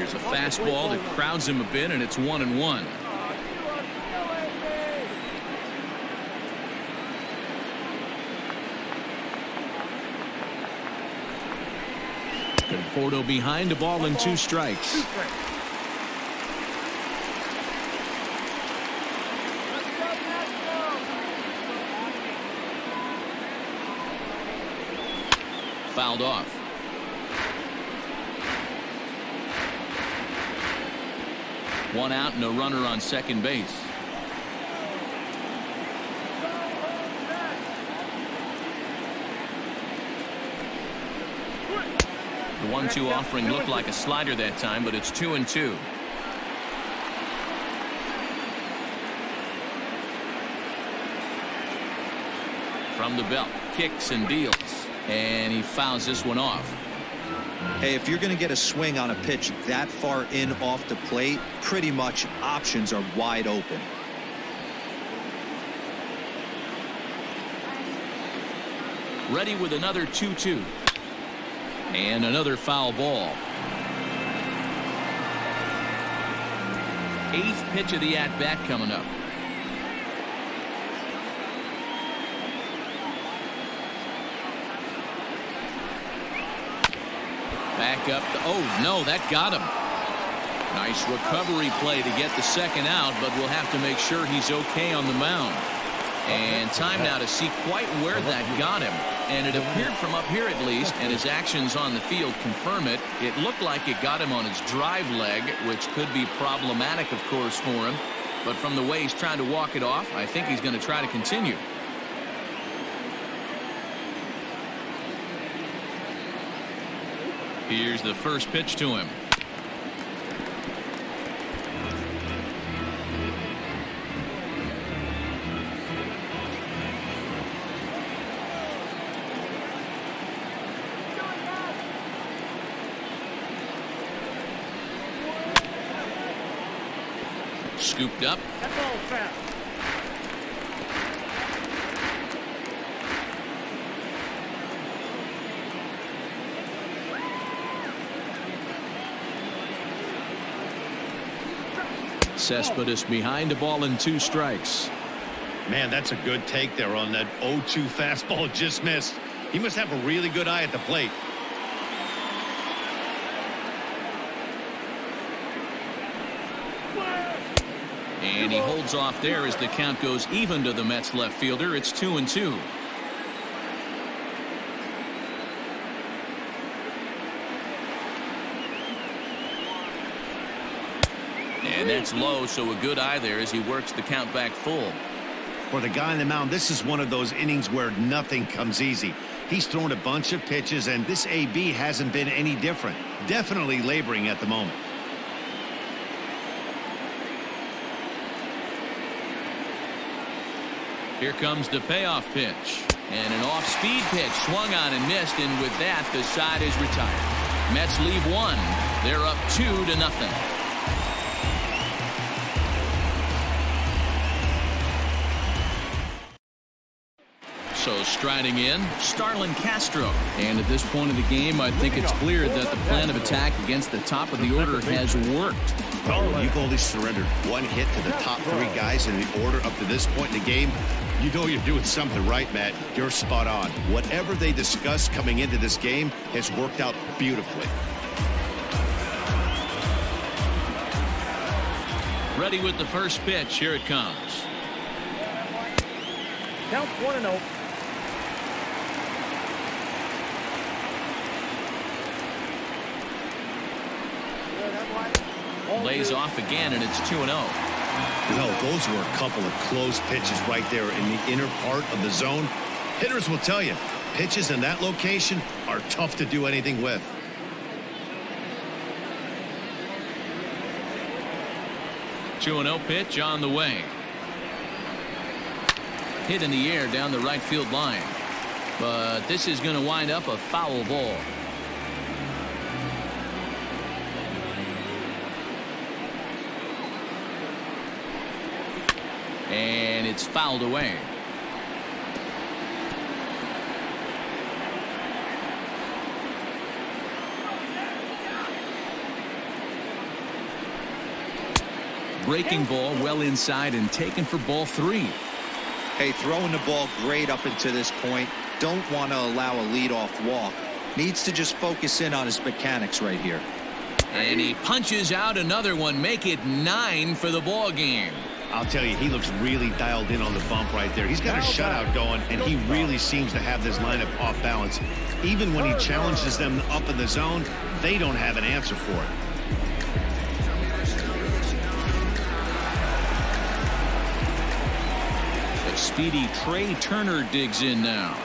Here's a fastball that crowds him a bit, and it's 1-1. Conforto behind, a ball and 2 strikes. Fouled off. One out and a runner on second base. The 1-2 offering looked like a slider that time, but it's 2-2. From the belt, kicks and deals, and he fouls this one off. Hey, if you're going to get a swing on a pitch that far in off the plate, pretty much options are wide open. Ready with another 2-2. And another foul ball. 8th pitch of the at-bat coming up. Back up. Oh, no, that got him. Nice recovery play to get the second out, but we'll have to make sure he's okay on the mound. And time now to see quite where that got him. And it appeared from up here at least, and his actions on the field confirm it. It looked like it got him on his drive leg, which could be problematic, of course, for him. But from the way he's trying to walk it off, I think he's going to try to continue. Here's the first pitch to him. Scooped up. That's all fast. Cespedes behind, a ball and 2 strikes. Man, that's a good take there on that 0-2 fastball just missed. He must have a really good eye at the plate. And he holds off there as the count goes even to the Mets left fielder. It's 2-2. And that's low, so a good eye there as he works the count back full. For the guy on the mound, this is one of those innings where nothing comes easy. He's thrown a bunch of pitches, and this AB hasn't been any different. Definitely laboring at the moment. Here comes the payoff pitch. And an off-speed pitch swung on and missed, and with that, the side is retired. Mets leave 1. They're up 2-0. So striding in, Starlin Castro. And at this point of the game, I think it's clear that the plan of attack against the top of the order has worked. Well, you've only surrendered 1 hit to the top 3 guys in the order up to this point in the game. You know you're doing something right, Matt. You're spot on. Whatever they discussed coming into this game has worked out beautifully. Ready with the first pitch. Here it comes. Count 1-0. Lays off again, and it's 2-0. You know, those were a couple of close pitches right there in the inner part of the zone. Hitters will tell you, pitches in that location are tough to do anything with. Two 2-0 pitch on the way. Hit in the air down the right field line. But this is going to wind up a foul ball. And it's fouled away. Breaking ball well inside and taken for ball 3. Hey, throwing the ball great up until this point. Don't want to allow a leadoff walk. Needs to just focus in on his mechanics right here. And he punches out another one. Make it 9 for the ball game. I'll tell you, he looks really dialed in on the bump right there. He's got a shutout going, and he really seems to have this lineup off balance. Even when he challenges them up in the zone, they don't have an answer for it. The speedy Trey Turner digs in now.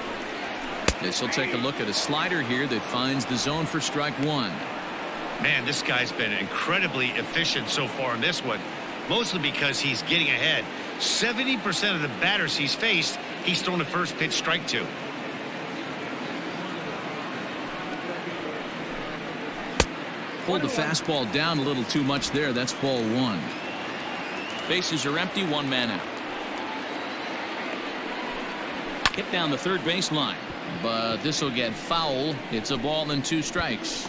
This will take a look at a slider here that finds the zone for strike 1. Man, this guy's been incredibly efficient so far in this one, mostly because he's getting ahead. 70% of the batters he's faced, he's thrown the first pitch strike 2. Pulled the fastball down a little too much there. That's ball 1. Bases are empty, 1 man out. Hit down the third baseline, but this will get foul. It's a ball and 2 strikes.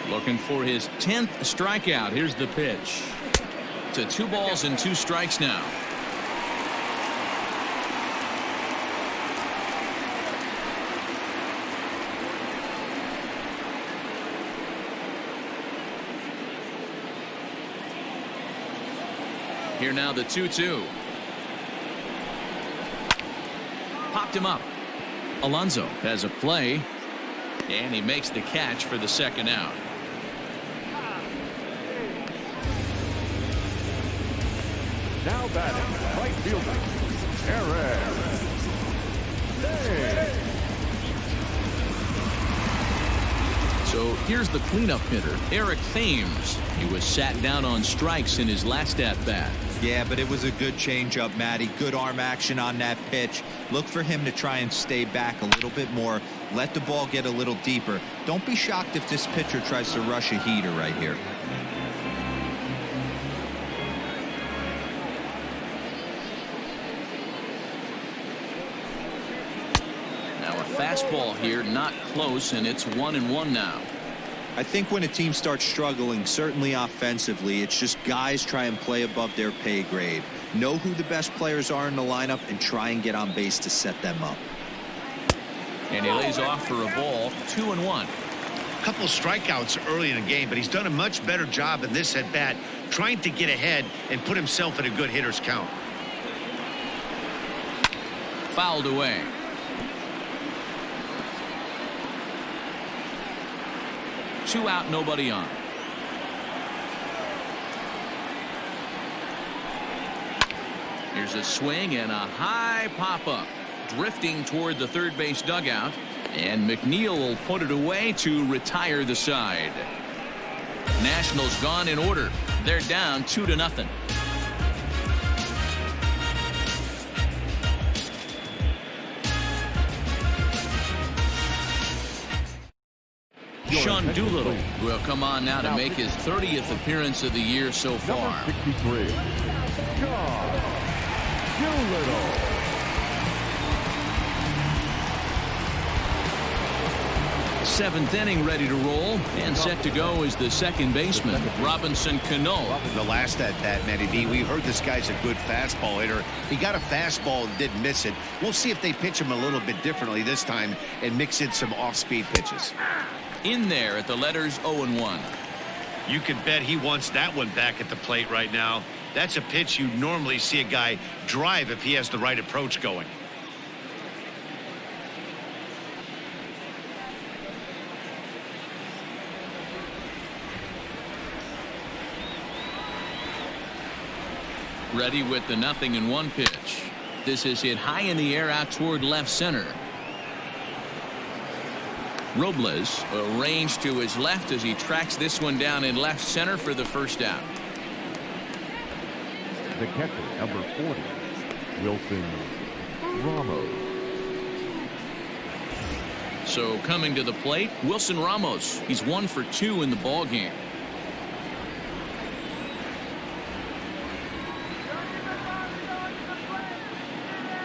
Looking for his 10th strikeout. Here's the pitch. To 2 balls and 2 strikes now. Here now the 2-2. Popped him up. Alonso has a play, and he makes the catch for the second out. Now batting, right fielder, Thames. So here's the cleanup hitter, Eric Thames. He was sat down on strikes in his last at-bat. Yeah, but it was a good changeup, Matty. Good arm action on that pitch. Look for him to try and stay back a little bit more. Let the ball get a little deeper. Don't be shocked if this pitcher tries to rush a heater right here. Now a fastball here, not close, and it's 1-1 now. I think when a team starts struggling, certainly offensively, it's just guys try and play above their pay grade. Know who the best players are in the lineup and try and get on base to set them up. And he lays off for a ball, 2-1. A couple strikeouts early in the game, but he's done a much better job in this at bat, trying to get ahead and put himself in a good hitter's count. Fouled away. Two out, nobody on. Here's a swing and a high pop-up. Drifting toward the third base dugout. And McNeil will put it away to retire the side. Nationals gone in order. They're down 2-0. Sean Doolittle will come on now to make his 30th appearance of the year so far. Number 63, Sean Doolittle. Seventh inning ready to roll, and set to go is the second baseman, Robinson Cano. The last at bat, Matty B, we heard this guy's a good fastball hitter. He got a fastball and didn't miss it. We'll see if they pitch him a little bit differently this time and mix in some off-speed pitches. In there at the letters 0-1. You can bet he wants that one back at the plate right now. That's a pitch you normally see a guy drive if he has the right approach going. Ready with the 0-1 pitch. This is hit high in the air out toward left center. Robles arranged to his left as he tracks this one down in left center for the first out. The catcher, number 40, Wilson Ramos. So coming to the plate, Wilson Ramos. He's 1 for 2 in the ball game.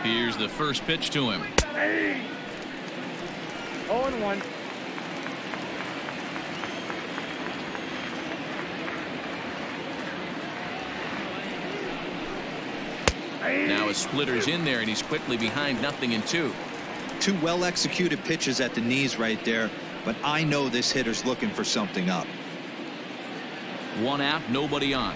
Here's the first pitch to him. 0-1. Now a splitter's in there, and he's quickly behind 0-2. Two well-executed pitches at the knees right there, but I know this hitter's looking for something up. 1 out, nobody on.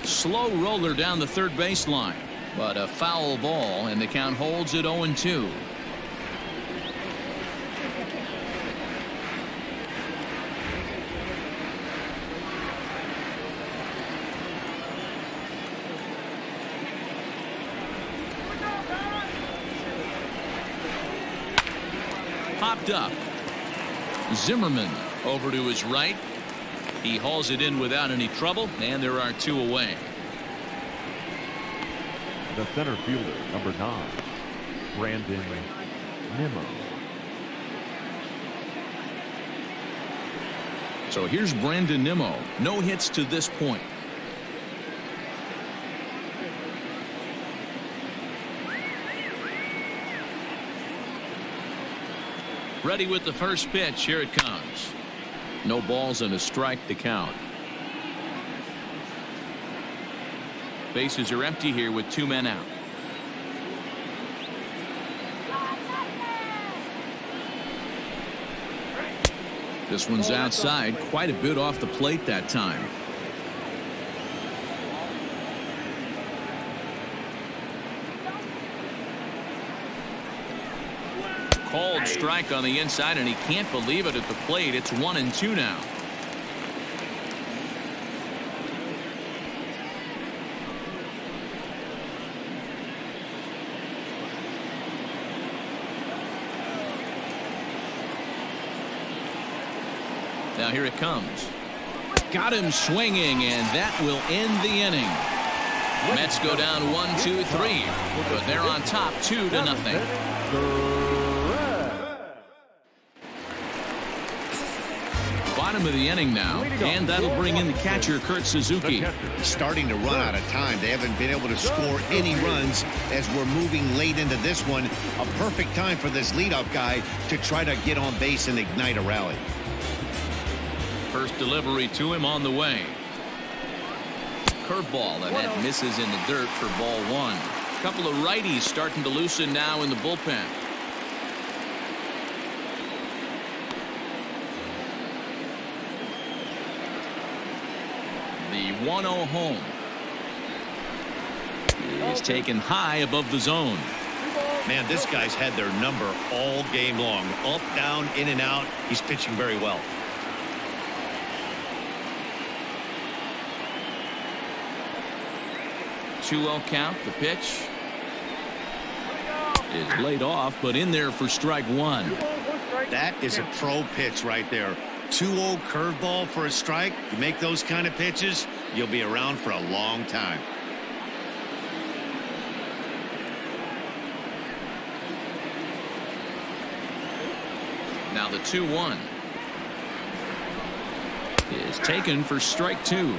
Slow roller down the third baseline, but a foul ball, and the count holds at 0-2. Popped up. Zimmerman over to his right. He hauls it in without any trouble, and there are 2 away. The center fielder, number 9, Brandon Nimmo. So here's Brandon Nimmo. No hits to this point. Ready with the first pitch. Here it comes. No balls and a strike to count. Bases are empty here with 2 men out. This one's outside, quite a bit off the plate that time. Called strike on the inside, and he can't believe it at the plate. It's 1-2 now. Now here it comes. Got him swinging, and that will end the inning. Mets go down 1-2-3, but they're on top 2-0. Bottom of the inning now, and that'll bring in the catcher, Kurt Suzuki. Starting to run out of time. They haven't been able to score any runs as we're moving late into this one. A perfect time for this leadoff guy to try to get on base and ignite a rally. First delivery to him on the way. Curveball, and that misses in the dirt for ball 1. A couple of righties starting to loosen now in the bullpen. The 1-0 home is taken high above the zone. Man, this guy's had their number all game long. Up, down, in and out. He's pitching very well. Two-0 count. The pitch is laid off, but in there for strike 1. That is a pro pitch right there. 2-0 curveball for a strike. You make those kind of pitches, you'll be around for a long time. Now the 2-1 is taken for strike 2.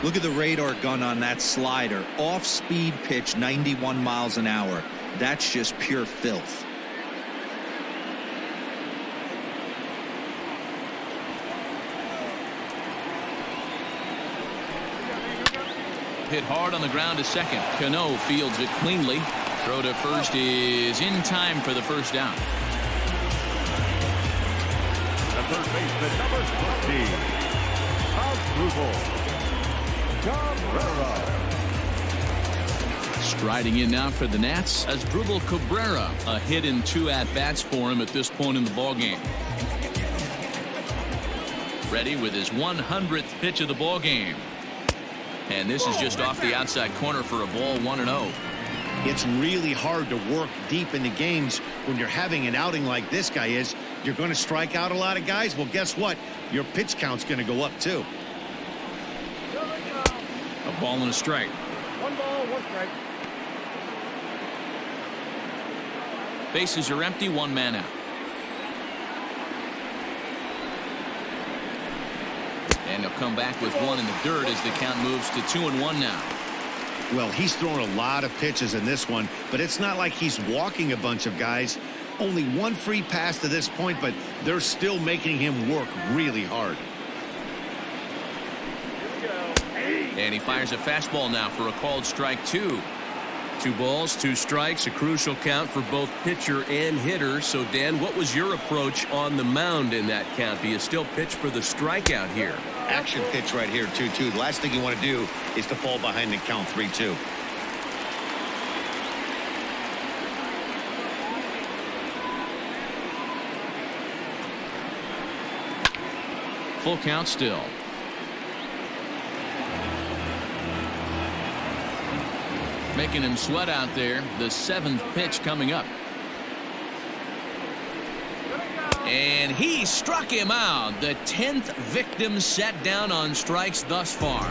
Look at the radar gun on that slider. Off-speed pitch, 91 miles an hour. That's just pure filth. Hit hard on the ground to second. Cano fields it cleanly. Throw to first is in time for the first down. The third baseman, number 20, Cabrera. Striding in now for the Nats as Asdrubal Cabrera. A hit in 2 at-bats for him at this point in the ballgame. Ready with his 100th pitch of the ballgame. And this is just off the outside corner for a ball, 1-0. It's really hard to work deep into games when you're having an outing like this guy is. You're going to strike out a lot of guys. Well, guess what? Your pitch count's going to go up, too. A ball and a strike. 1 ball, 1 strike. Bases are empty, 1 man out. And he'll come back with 1 in the dirt as the count moves to 2-1 now. Well, he's thrown a lot of pitches in this one, but it's not like he's walking a bunch of guys. Only 1 free pass to this point, but they're still making him work really hard. And he fires a fastball now for a called strike 2. 2 balls, 2 strikes, a crucial count for both pitcher and hitter. So, Dan, what was your approach on the mound in that count? Do you still pitch for the strikeout here? Action pitch right here, 2-2. The last thing you want to do is to fall behind and count 3-2. Full count still. Making him sweat out there. The 7th pitch coming up. And he struck him out. The 10th victim set down on strikes thus far.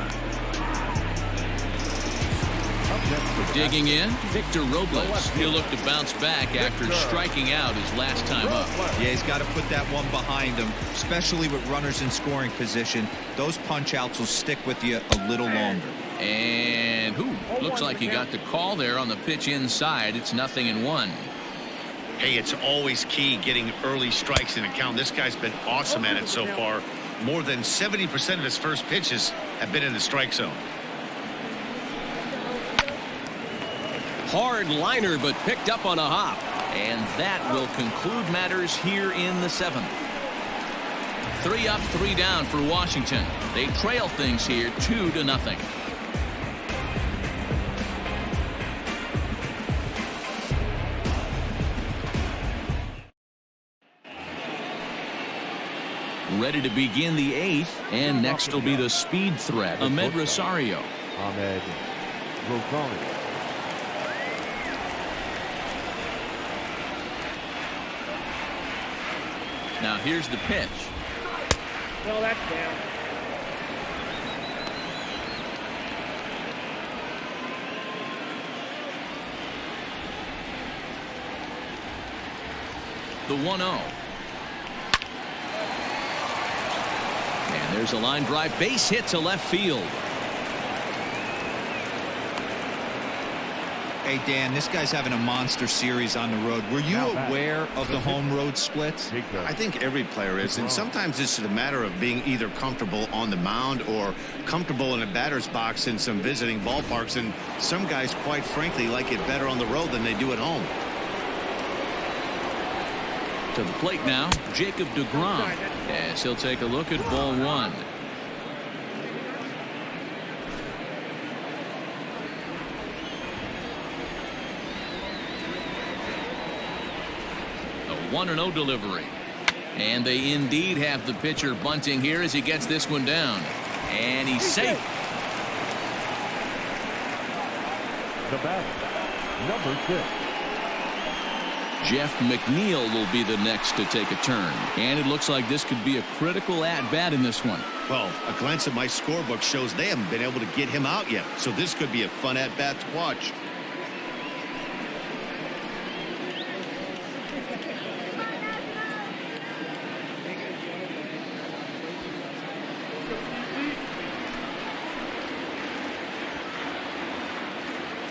Digging in, Victor Robles. He'll look to bounce back after striking out his last time up. Yeah, he's got to put that one behind him, especially with runners in scoring position. Those punch outs will stick with you a little longer. And looks like he got the call there on the pitch inside. It's 0-1. Hey, it's always key getting early strikes in a count. This guy's been awesome at it so far. More than 70% of his first pitches have been in the strike zone. Hard liner, but picked up on a hop. And that will conclude matters here in the 7th. 3 up, 3 down for Washington. They trail things here 2-0. Ready to begin the 8th, and next will be the speed threat, Ahmed Rosario. Ahmed Rosario. Now here's the pitch. No, that's down. The 1-0. And there's a line drive, base hit to left field. Hey, Dan, this guy's having a monster series on the road. Were you aware of the home road splits? I think every player is, and sometimes it's a matter of being either comfortable on the mound or comfortable in a batter's box in some visiting ballparks, and some guys, quite frankly, like it better on the road than they do at home. To the plate now, Jacob deGrom, as he'll take a look at ball 1. A 1-0 delivery. And they indeed have the pitcher bunting here as he gets this one down. And he's safe. The batter, number 6. Geoff Mcneil will be the next to take a turn. And it looks like this could be a critical at-bat in this one. Well, a glance at my scorebook shows they haven't been able to get him out yet. So this could be a fun at-bat to watch.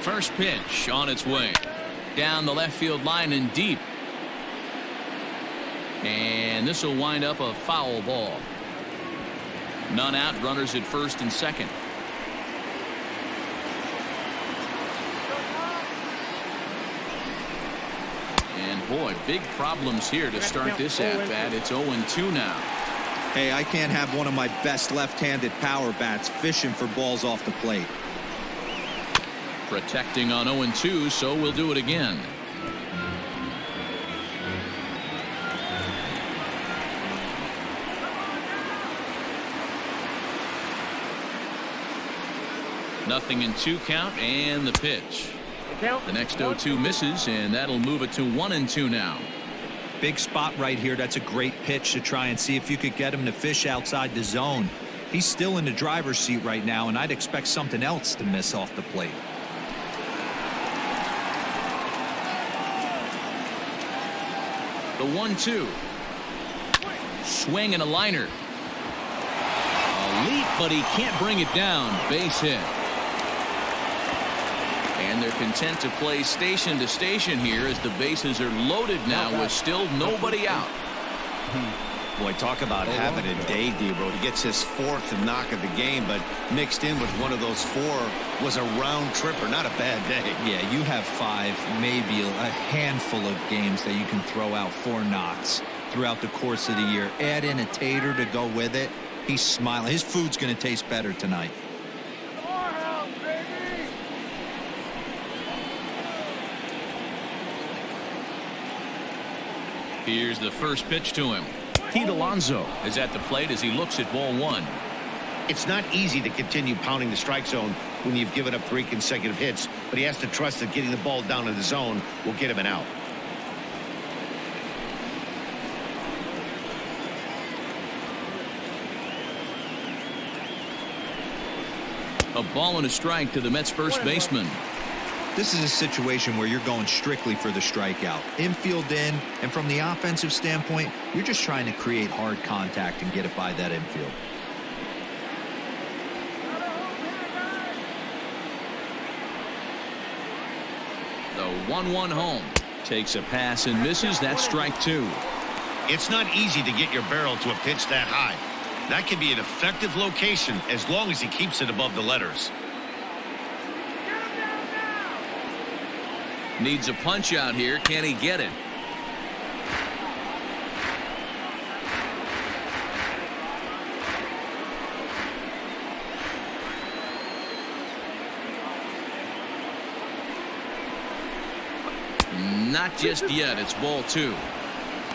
First pitch on its way. Down the left field line and deep. And this will wind up a foul ball. None out, runners at first and second. And boy, big problems here to start this at bat. It's 0-2 now. Hey, I can't have one of my best left-handed power bats fishing for balls off the plate. Protecting on 0-2, so we'll do it again. Nothing in 2 count, and the pitch. The next 0-2 misses, and that'll move it to 1-2 now. Big spot right here. That's a great pitch to try and see if you could get him to fish outside the zone. He's still in the driver's seat right now, and I'd expect something else to miss off the plate. The 1-2. Swing and a liner. A leap, but he can't bring it down. Base hit. And they're content to play station to station here as the bases are loaded now with still nobody out. Boy, talk about having a day, deGrom. He gets his 4th knock of the game, but mixed in with one of those 4 was a round tripper. Not a bad day. Yeah, you have 5, maybe a handful of games that you can throw out 4 knocks throughout the course of the year. Add in a tater to go with it. He's smiling. His food's going to taste better tonight. Here's the first pitch to him. Pete Alonso is at the plate as he looks at ball 1. It's not easy to continue pounding the strike zone when you've given up 3 consecutive hits, but he has to trust that getting the ball down in the zone will get him an out. A ball and a strike to the Mets first baseman. This is a situation where you're going strictly for the strikeout. Infield in, and from the offensive standpoint, you're just trying to create hard contact and get it by that infield. The 1-1 home. Takes a pass and misses. That's strike 2. It's not easy to get your barrel to a pitch that high. That can be an effective location as long as he keeps it above the letters. Needs a punch out here. Can he get it? Not just yet. It's ball 2.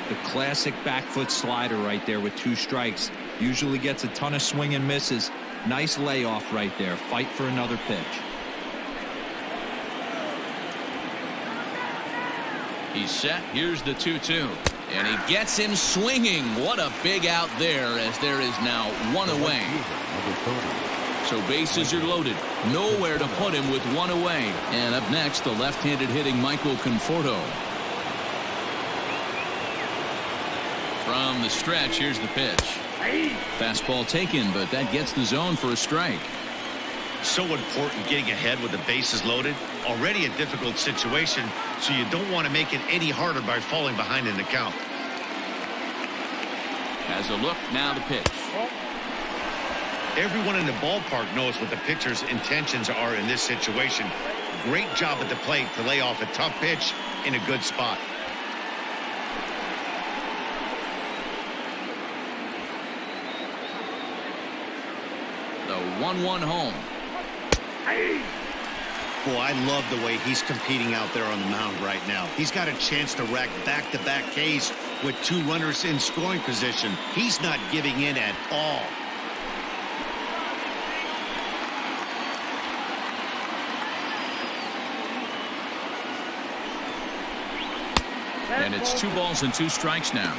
The classic back foot slider right there with 2 strikes. Usually gets a ton of swing and misses. Nice layoff right there. Fight for another pitch. He's set. Here's the 2-2. And he gets him swinging. What a big out there, as there is now 1 away. So bases are loaded. Nowhere to put him with 1 away. And up next, the left-handed hitting Michael Conforto. From the stretch, here's the pitch. Fastball taken, but that gets the zone for a strike. So important getting ahead with the bases loaded. Already a difficult situation, so you don't want to make it any harder by falling behind in the count. Has a look, now the pitch. Everyone in the ballpark knows what the pitcher's intentions are in this situation. Great job at the plate to lay off a tough pitch in a good spot. The 1-1 home. Boy, I love the way he's competing out there on the mound right now. He's got a chance to rack back-to-back Ks with 2 runners in scoring position. He's not giving in at all. And it's 2 balls and 2 strikes now.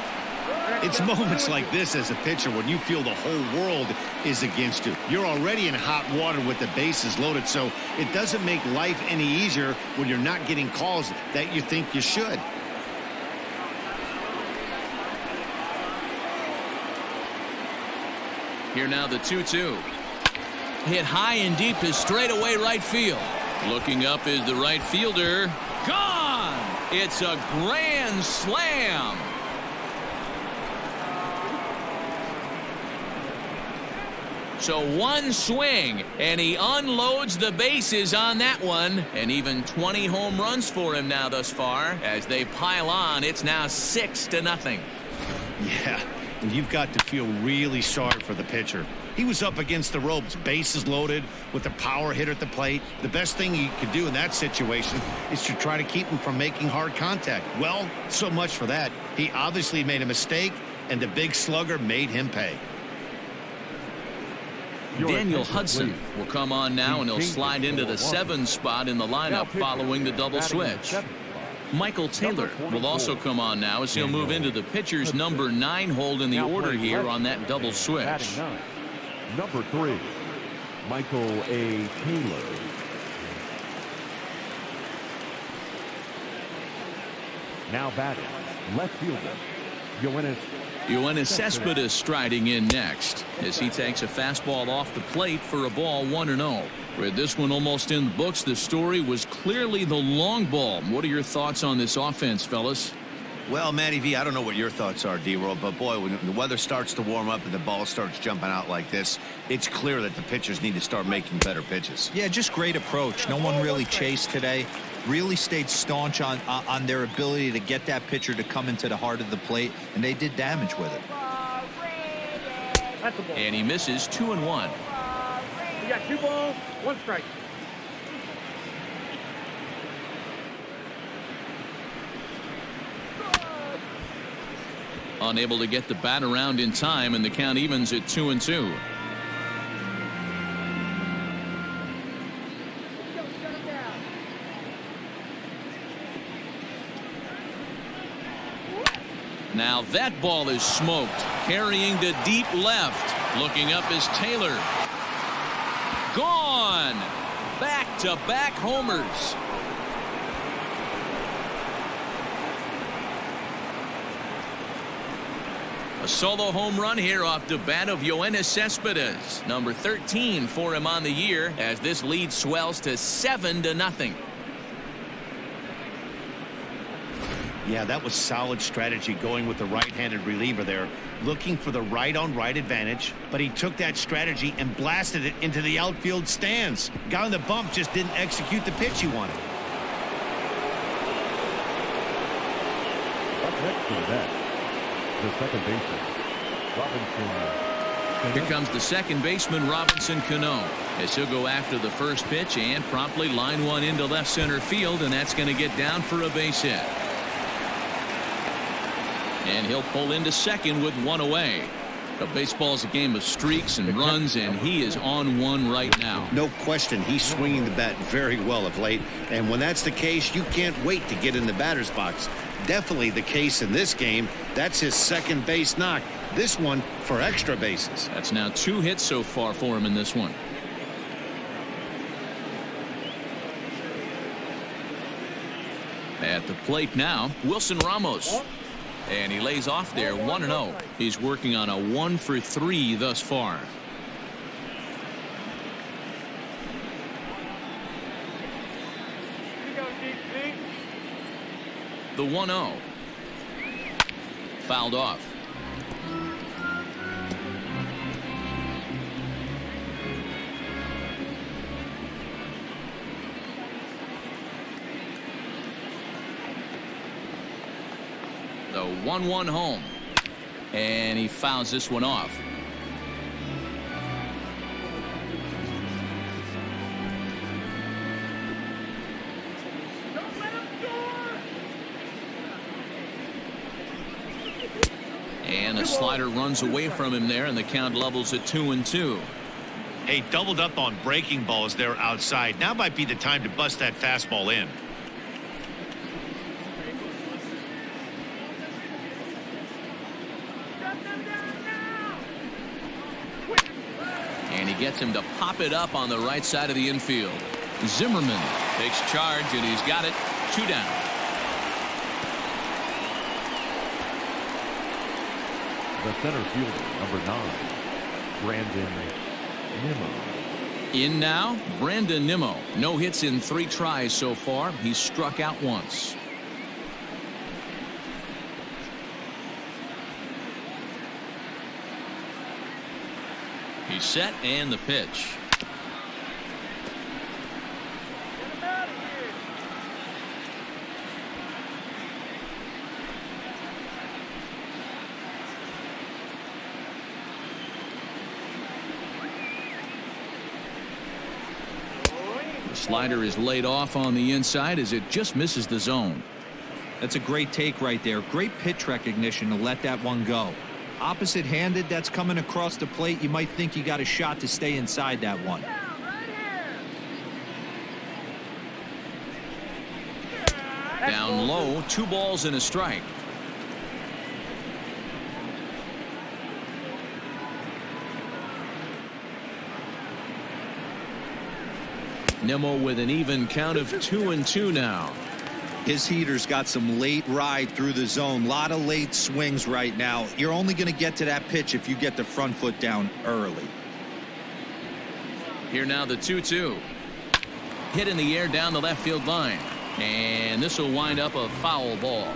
It's moments like this as a pitcher when you feel the whole world is against you. You're already in hot water with the bases loaded, so it doesn't make life any easier when you're not getting calls that you think you should. Here now the 2-2. Hit high and deep to straightaway right field. Looking up is the right fielder. Gone! It's a grand slam. So 1 swing, and he unloads the bases on that one. And even 20 home runs for him now thus far. As they pile on, it's now 6-0. Yeah, and you've got to feel really sorry for the pitcher. He was up against the ropes, bases loaded, with a power hitter at the plate. The best thing he could do in that situation is to try to keep him from making hard contact. Well, so much for that. He obviously made a mistake, and the big slugger made him pay. Daniel Hudson will come on now, and he'll slide into the 7 spot in the lineup following the double switch. Michael Taylor will also come on now as he'll move into the pitcher's number 9 hold in the order here on that double switch. Number 3, Michael A. Taylor. Now batting, left fielder, Yoenis Cespedes striding in next as he takes a fastball off the plate for a ball 1-0. With this one almost in the books, the story was clearly the long ball. What are your thoughts on this offense, fellas? Well, Matty V, I don't know what your thoughts are, D-Roll, but boy, when the weather starts to warm up and the ball starts jumping out like this, it's clear that the pitchers need to start making better pitches. Yeah, just great approach. No one really chased today. Really stayed staunch on their ability to get that pitcher to come into the heart of the plate, and they did damage with it. And he misses 2-1. You got 2 balls, 1 strike. Unable to get the bat around in time, and the count evens at 2-2. Now that ball is smoked, carrying to deep left. Looking up is Taylor. Gone. Back-to-back homers. A solo home run here off the bat of Yoenis Cespedes, number 13 for him on the year, as this lead swells to 7-0. Yeah, that was solid strategy going with the right-handed reliever there, looking for the right-on-right advantage, but he took that strategy and blasted it into the outfield stands. Guy on the bump just didn't execute the pitch he wanted. Up next to the bat, the second baseman, Robinson. Here comes the second baseman, Robinson Cano, as he'll go after the first pitch and promptly line one into left center field, and that's going to get down for a base hit. And he'll pull into second with 1 away. But baseball is a game of streaks and runs, and he is on one right now. No question, he's swinging the bat very well of late, and when that's the case, you can't wait to get in the batter's box. Definitely the case in this game. That's his second base knock. This one for extra bases. That's now 2 hits so far for him in this one. At the plate now, Wilson Ramos. And he lays off there 1-0. He's working on a 1-for-3 thus far. The 1-0. Fouled off. The 1-1 home, and he fouls this one off. And a slider runs away from him there, and the count levels at 2-2. Hey, doubled up on breaking balls there outside. Now might be the time to bust that fastball in. And he gets him to pop it up on the right side of the infield. Zimmerman takes charge, and he's got it. 2 down. The center fielder, number 9, Brandon Nimmo. In now, Brandon Nimmo. No hits in 3 tries so far. He's struck out once. He's set, and the pitch. The slider is laid off on the inside as it just misses the zone. That's a great take right there. Great pitch recognition to let that one go. Opposite handed, that's coming across the plate. You might think you got a shot to stay inside that one. Down low, 2 balls and a strike. Nimmo with an even count of 2-2 now. His heater's got some late ride through the zone. A lot of late swings right now. You're only going to get to that pitch if you get the front foot down early. Here now the 2-2. Hit in the air down the left field line. And this will wind up a foul ball.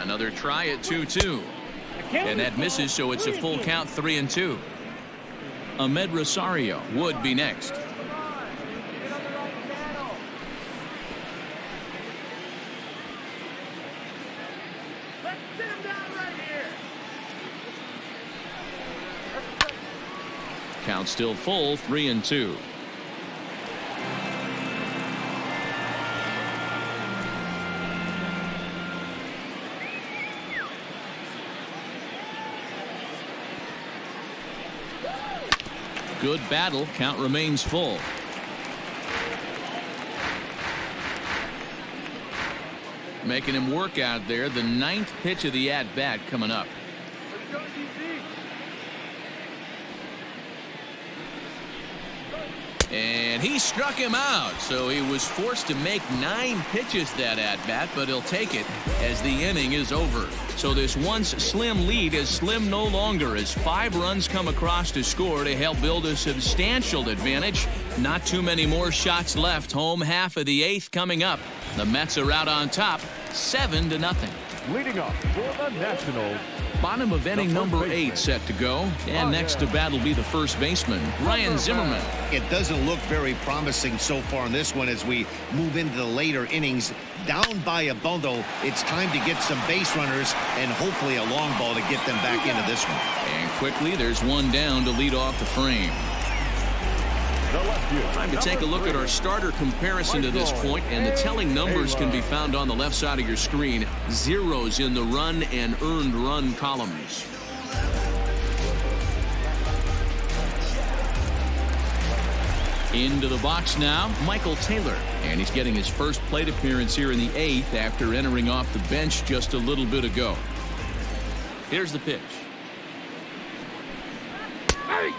Another try at 2-2. And that misses, so it's a full count, 3-2. Ahmed Rosario would be next. Count still full, 3-2. Good battle. Count remains full. Making him work out there. The 9th pitch of the at-bat coming up. And he struck him out, so he was forced to make 9 pitches that at-bat, but he'll take it as the inning is over. So this once slim lead is slim no longer as 5 runs come across to score to help build a substantial advantage. Not too many more shots left. Home half of the 8th coming up. The Mets are out on top, 7-0. Leading up for the Nationals. Bottom of inning number 8 set to go. And next to bat will be the first baseman, Ryan Zimmerman. It doesn't look very promising so far in this one as we move into the later innings. Down by a bundle, it's time to get some base runners and hopefully a long ball to get them back into this one. And quickly, there's one down to lead off the frame. Time to take a look at our starter comparison to this point, and the telling numbers can be found on the left side of your screen. Zeros in the run and earned run columns. Into the box now, Michael Taylor, and he's getting his first plate appearance here in the 8th after entering off the bench just a little bit ago. Here's the pitch.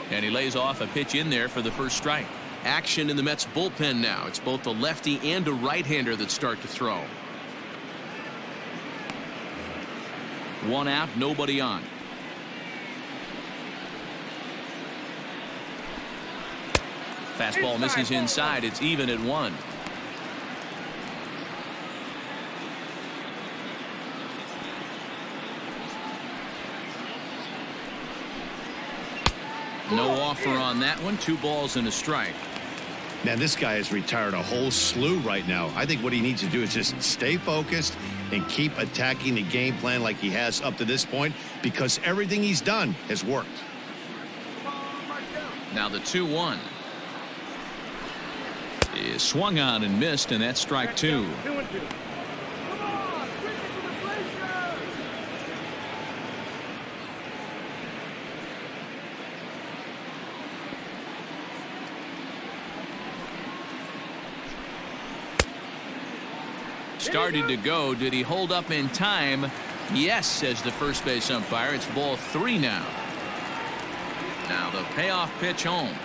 And he lays off a pitch in there for the first strike. Action in the Mets bullpen now. It's both a lefty and a right-hander that start to throw. 1 out, nobody on. Fastball misses inside. It's even at 1. No offer on that one. 2 balls and a strike. Man, this guy has retired a whole slew right now. I think what he needs to do is just stay focused and keep attacking the game plan like he has up to this point, because everything he's done has worked. Now the 2-1 is swung on and missed, and that's strike 2. Started to go. Did he hold up in time? Yes, says the first base umpire. It's ball 3 now. Now the payoff pitch home.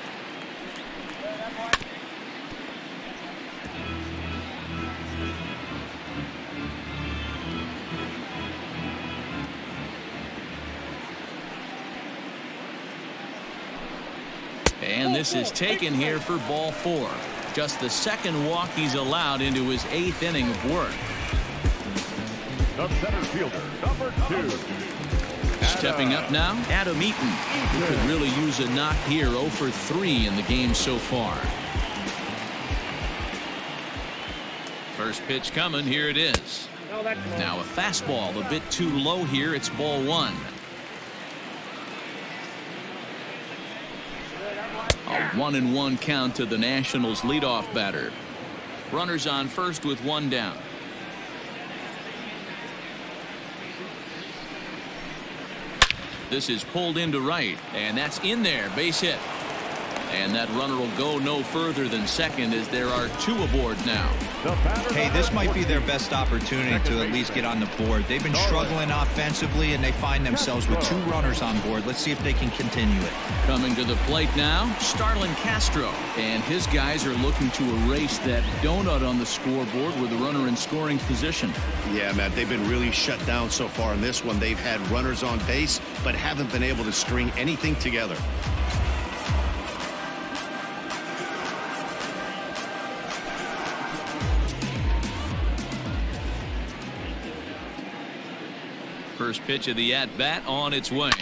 And this is taken here for ball 4. Just the second walk he's allowed into his 8th inning of work. The center fielder, number 2. Stepping up now, Adam Eaton, who could really use a knock here. 0 for 3 in the game so far. First pitch coming. Here it is. Now a fastball a bit too low here. It's ball 1. A 1-1 count to the Nationals leadoff batter. Runners on first with 1 down. This is pulled into right, and that's in there. Base hit. And that runner will go no further than second as there are 2 aboard now. Hey, this might be their best opportunity to at least get on the board. They've been struggling offensively, and they find themselves with 2 runners on board. Let's see if they can continue it. Coming to the plate now, Starlin Castro. And his guys are looking to erase that donut on the scoreboard with the runner in scoring position. Yeah, Matt, they've been really shut down so far in this one. They've had runners on base, but haven't been able to string anything together. First pitch of the at-bat on its way.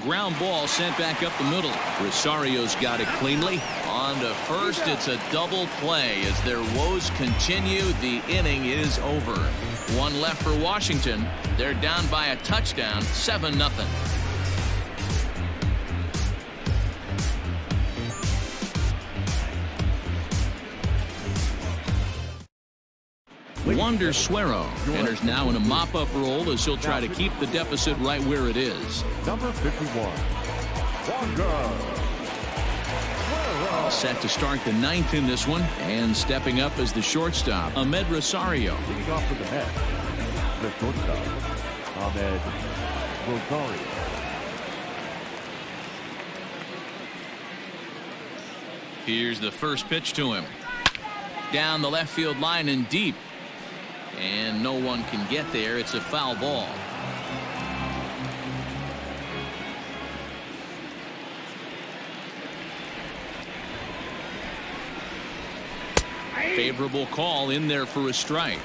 Ground ball sent back up the middle. Rosario's got it cleanly. On to first. It's a double play as their woes continue. The inning is over. One left for Washington. They're down by a touchdown, 7-0. Wander Suero enters now in a mop-up role as he'll try to keep the deficit right where it is. Number 51, Wander. All set to start the ninth in this one, and stepping up as the shortstop, Amed Rosario. Leading off for the Mets, the shortstop, Amed Rosario. Here's the first pitch to him. Down the left field line and deep. And no one can get there. It's a foul ball. Favorable call in there for a strike.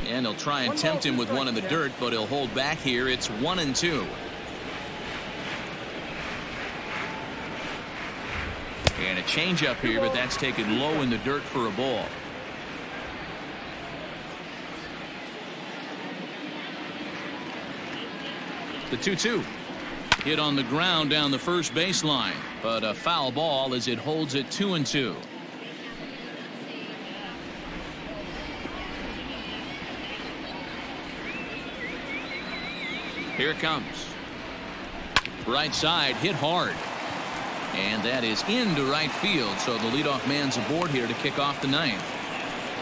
And he'll try and tempt him with one in the dirt, but he'll hold back here. It's 1-2. And a changeup here, but that's taken low in the dirt for a ball. The 2-2. Hit on the ground down the first baseline, but a foul ball as it holds it 2-2. Here it comes. Right side, hit hard. And that is into right field, so the leadoff man's aboard here to kick off the ninth.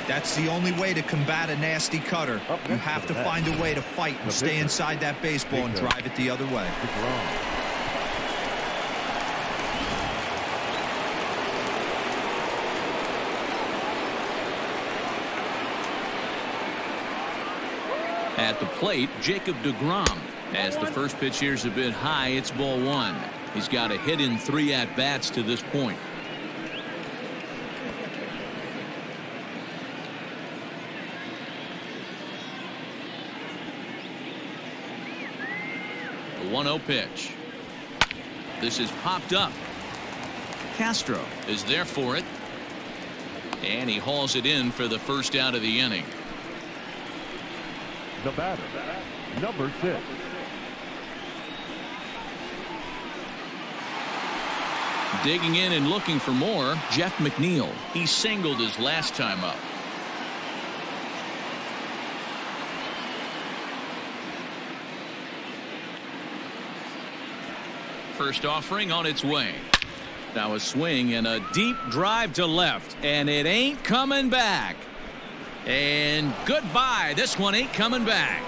That's the only way to combat a nasty cutter. You have to find a way to fight and stay inside that baseball and drive it the other way. At the plate, Jacob deGrom. As the first pitch here's a bit high, it's ball one. He's got a hit in 3 at-bats to this point. The 1-0 pitch. This is popped up. Castro is there for it. And he hauls it in for the first out of the inning. The batter, number 6. Digging in and looking for more, Geoff Mcneil. He singled his last time up. First offering on its way. Now a swing and a deep drive to left, and it ain't coming back. And goodbye. This one ain't coming back.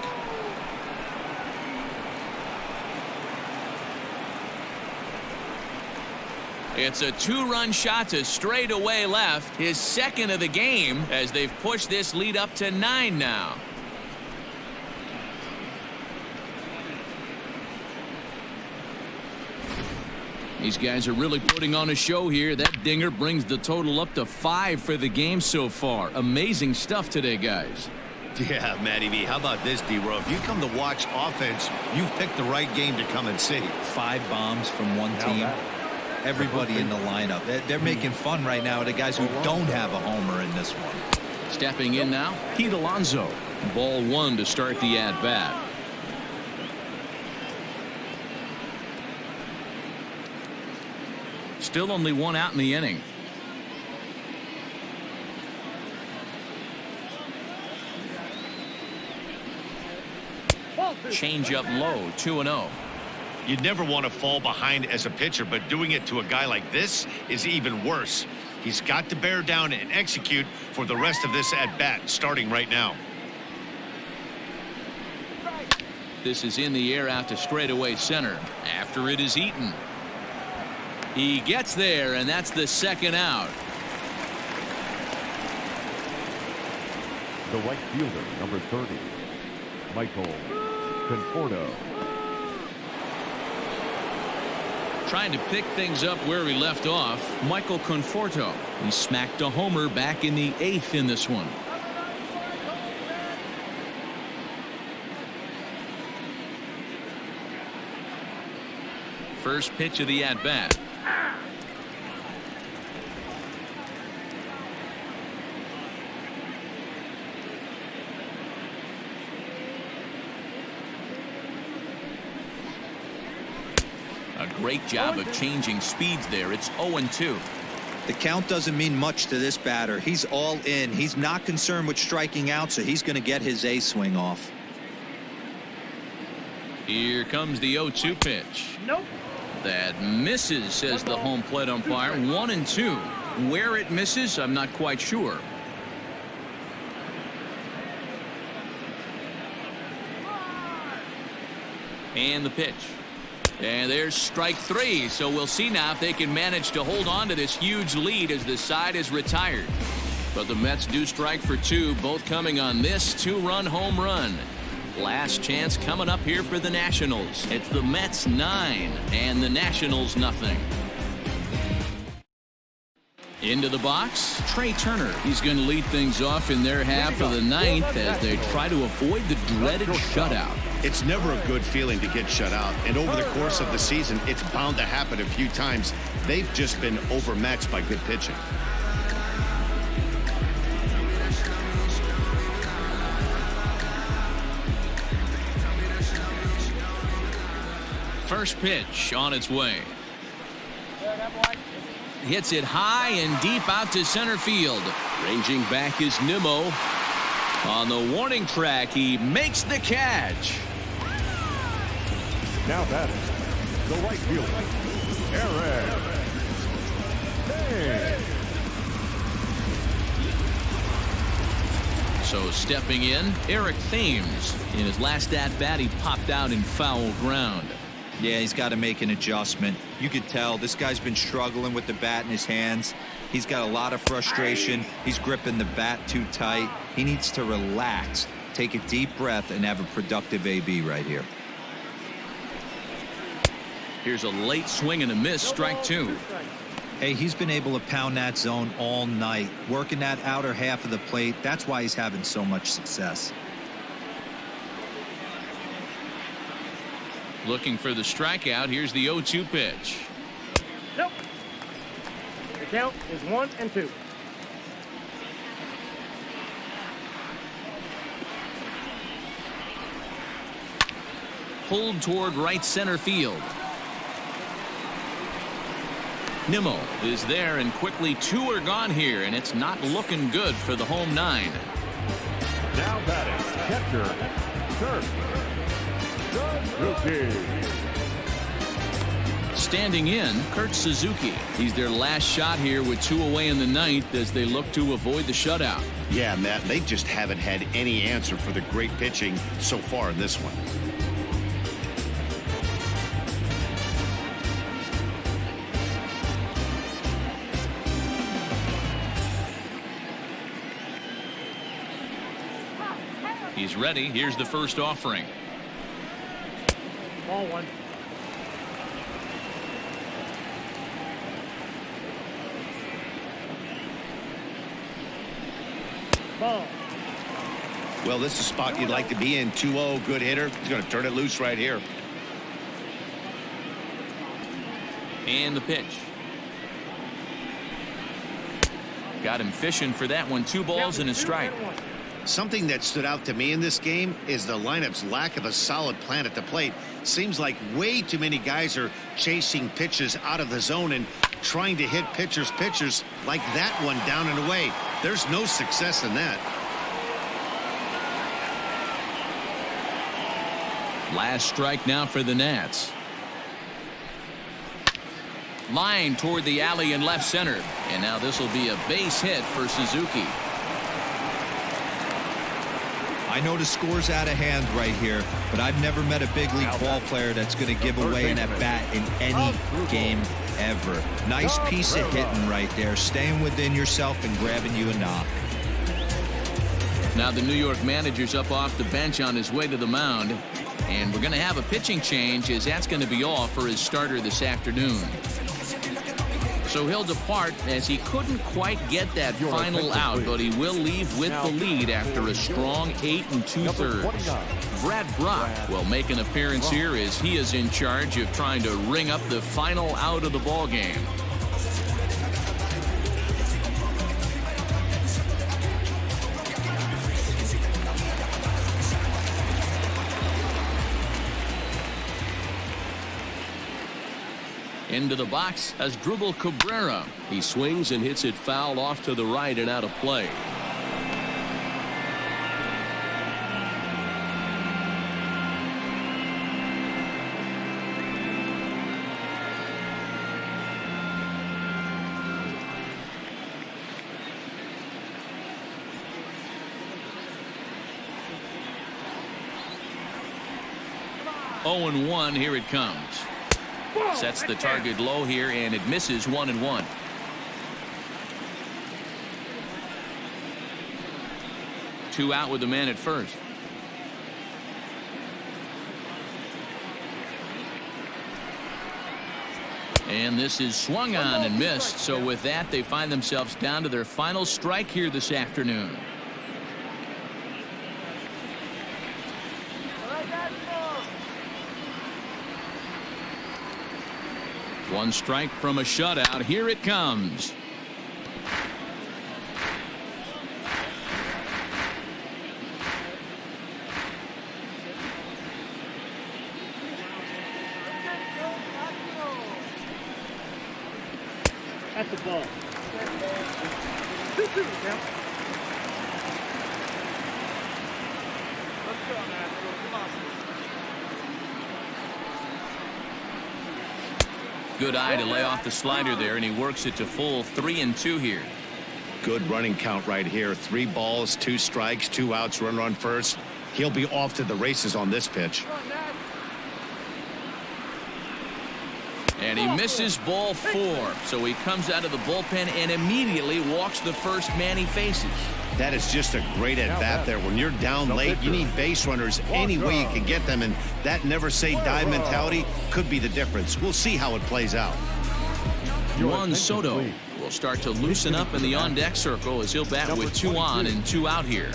It's a 2-run shot to straightaway left, his second of the game, as they've pushed this lead up to 9 now. These guys are really putting on a show here. That dinger brings the total up to 5 for the game so far. Amazing stuff today, guys. Yeah, Matty V. How about this, D-Row? If you come to watch offense, you've picked the right game to come and see. 5 bombs from one team. Everybody in the lineup. They're making fun right now of the guys who don't have a homer in this one. Stepping in now, Pete Alonso. Ball 1 to start the at-bat. Still only 1 out in the inning. Change up low, 2-0. You'd never want to fall behind as a pitcher, but doing it to a guy like this is even worse. He's got to bear down and execute for the rest of this at-bat, starting right now. This is in the air out to straightaway center after it is eaten. He gets there, and that's the second out. The right fielder, number 30, Michael Conforto. Trying to pick things up where we left off, Michael Conforto. He smacked a homer back in the 8th in this one. First pitch of the at-bat. A great job of changing speeds there. It's 0-2. The count doesn't mean much to this batter. He's all in. He's not concerned with striking out, so he's going to get his A swing off. Here comes the 0-2 pitch. Nope. That misses, says the home plate umpire. 1-2. Where it misses, I'm not quite sure. And the pitch. And there's strike 3. So we'll see now if they can manage to hold on to this huge lead as the side is retired. But the Mets do strike for 2, both coming on this 2-run home run. Last chance coming up here for the Nationals. It's the Mets 9 and the Nationals nothing. Into the box, Trey Turner. He's going to lead things off in their half of the 9th as they try to avoid the dreaded shutout. It's never a good feeling to get shut out, and over the course of the season, it's bound to happen a few times. They've just been overmatched by good pitching. First pitch on its way. Hits it high and deep out to center field. Ranging back is Nimmo. On the warning track, he makes the catch. Now batting, the right fielder, Thames. So stepping in, Eric Thames. In his last at-bat, he popped out in foul ground. Yeah, he's got to make an adjustment. You could tell this guy's been struggling with the bat in his hands. He's got a lot of frustration. He's gripping the bat too tight. He needs to relax, take a deep breath, and have a productive AB right here. Here's a late swing and a miss, strike 2. Hey, he's been able to pound that zone all night, working that outer half of the plate. That's why he's having so much success. Looking for the strikeout. Here's the 0-2 pitch. Nope. The count is 1-2. Pulled toward right center field. Nimmo is there, and quickly 2 are gone here, and it's not looking good for the home 9. Now batting, catcher, Suzuki. Standing in, Kurt Suzuki. He's their last shot here with 2 away in the 9th as they look to avoid the shutout. Yeah, Matt, they just haven't had any answer for the great pitching so far in this one. He's ready. Here's the first offering. Ball 1. Ball. Well, this is a spot you'd like to be in. 2-0, good hitter. He's going to turn it loose right here. And the pitch. Got him fishing for that one. 2 balls and a strike. Something that stood out to me in this game is the lineup's lack of a solid plan at the plate. Seems like way too many guys are chasing pitches out of the zone and trying to hit pitchers like that one down and away. There's no success in that. Last strike now for the Nats. Line toward the alley in left center. And now this will be a base hit for Suzuki. I know the score's out of hand right here, but I've never met a big league ball player that's going to give away an at-bat in any game ever. Nice piece of hitting right there, staying within yourself and grabbing you a knock. Now the New York manager's up off the bench on his way to the mound. And we're going to have a pitching change, as that's going to be all for his starter this afternoon. So he'll depart, as he couldn't quite get that final out, but he will leave with the lead after a strong 8 2/3. Brad Brock will make an appearance here, as he is in charge of trying to ring up the final out of the ball game. Into the box as Dribble Cabrera. He swings and hits it foul off to the right and out of play. Oh, 0-1, here it comes. Sets the target low here, and it misses 1-1. Two out with the man at first. And this is swung on and missed. So with that, they find themselves down to their final strike here this afternoon. One strike from a shutout. Here it comes. That's the ball. 2-2 count. Let's go, man. Come on. Good eye to lay off the slider there, and he works it to full 3-2 here. Good running count right here. 3 balls, 2 strikes, 2 outs, runner on first. He'll be off to the races on this pitch. And he misses ball 4. So he comes out of the bullpen and immediately walks the first man he faces. That is just a great at-bat there. When you're down late, you need base runners any way you can get them, and that never-say-die mentality could be the difference. We'll see how it plays out. Juan Soto will start to loosen up in the on-deck circle, as he'll bat with 2 on and 2 out here.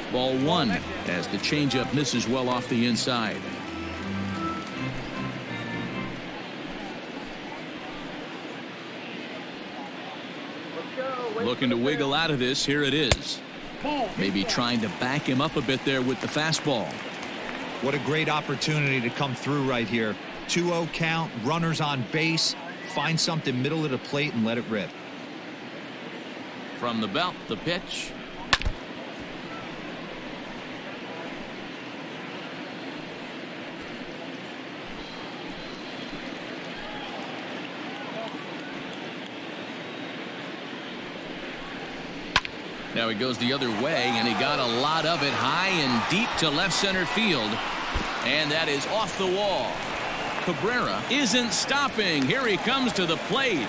Ball 1 as the changeup misses well off the inside. Looking to wiggle out of this. Here it is. Maybe trying to back him up a bit there with the fastball. What a great opportunity to come through right here. 2-0 count, runners on base. Find something middle of the plate and let it rip. From the belt, the pitch. Now he goes the other way, and he got a lot of it high and deep to left center field. And that is off the wall. Cabrera isn't stopping. Here he comes to the plate.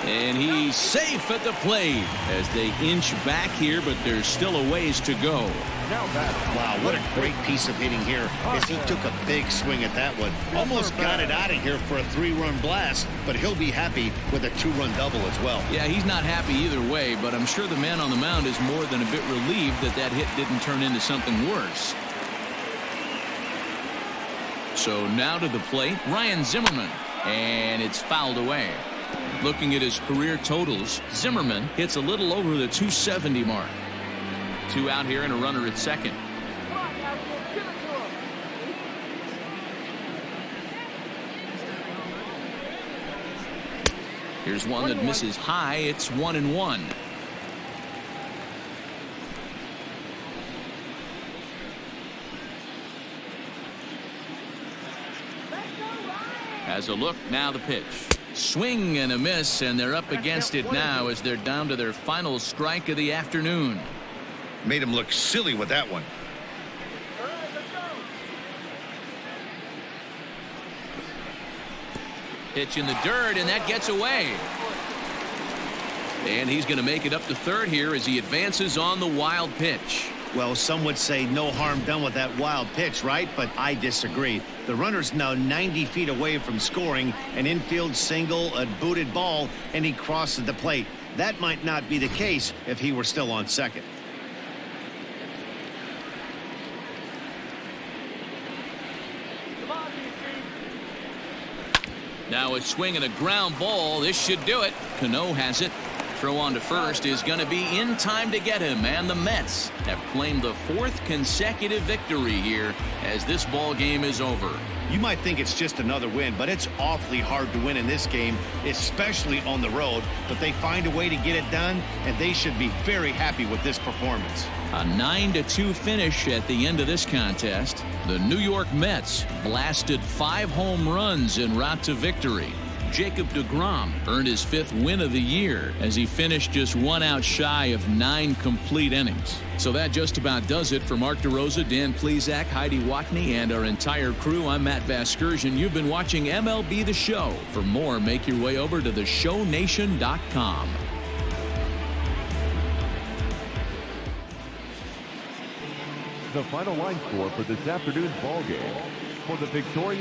And he's safe at the plate as they inch back here, but there's still a ways to go. Wow, what a great piece of hitting here as he took a big swing at that one. Almost got it out of here for a 3-run blast, but he'll be happy with a 2-run double as well. Yeah, he's not happy either way, but I'm sure the man on the mound is more than a bit relieved that that hit didn't turn into something worse. So now to the plate, Ryan Zimmerman, and it's fouled away. Looking at his career totals, Zimmerman hits a little over the 270 mark. 2 out here and a runner at second. Here's one that misses high. It's 1-1. Has a look, now the pitch. Swing and a miss, and they're up against it now as they're down to their final strike of the afternoon. Made him look silly with that one. Pitch in the dirt, and that gets away. And he's going to make it up to third here as he advances on the wild pitch. Well, some would say no harm done with that wild pitch, right? But I disagree. The runner's now 90 feet away from scoring an infield single, a booted ball, and he crosses the plate. That might not be the case if he were still on second. Now a swing and a ground ball. This should do it. Cano has it. Throw on to first is going to be in time to get him, and the Mets have claimed the 4th consecutive victory here as this ball game is over. You might think it's just another win, but it's awfully hard to win in this game, especially on the road. But they find a way to get it done, and they should be very happy with this performance. A 9-2 finish at the end of this contest. The New York Mets blasted 5 home runs en route to victory. Jacob deGrom earned his 5th win of the year as he finished just 1 out shy of 9 complete innings. So that just about does it for Mark DeRosa, Dan Plesac, Heidi Watney, and our entire crew. I'm Matt Vasgersian. You've been watching MLB The Show. For more, make your way over to theshownation.com. The final line score for this afternoon's ball game for the Victoria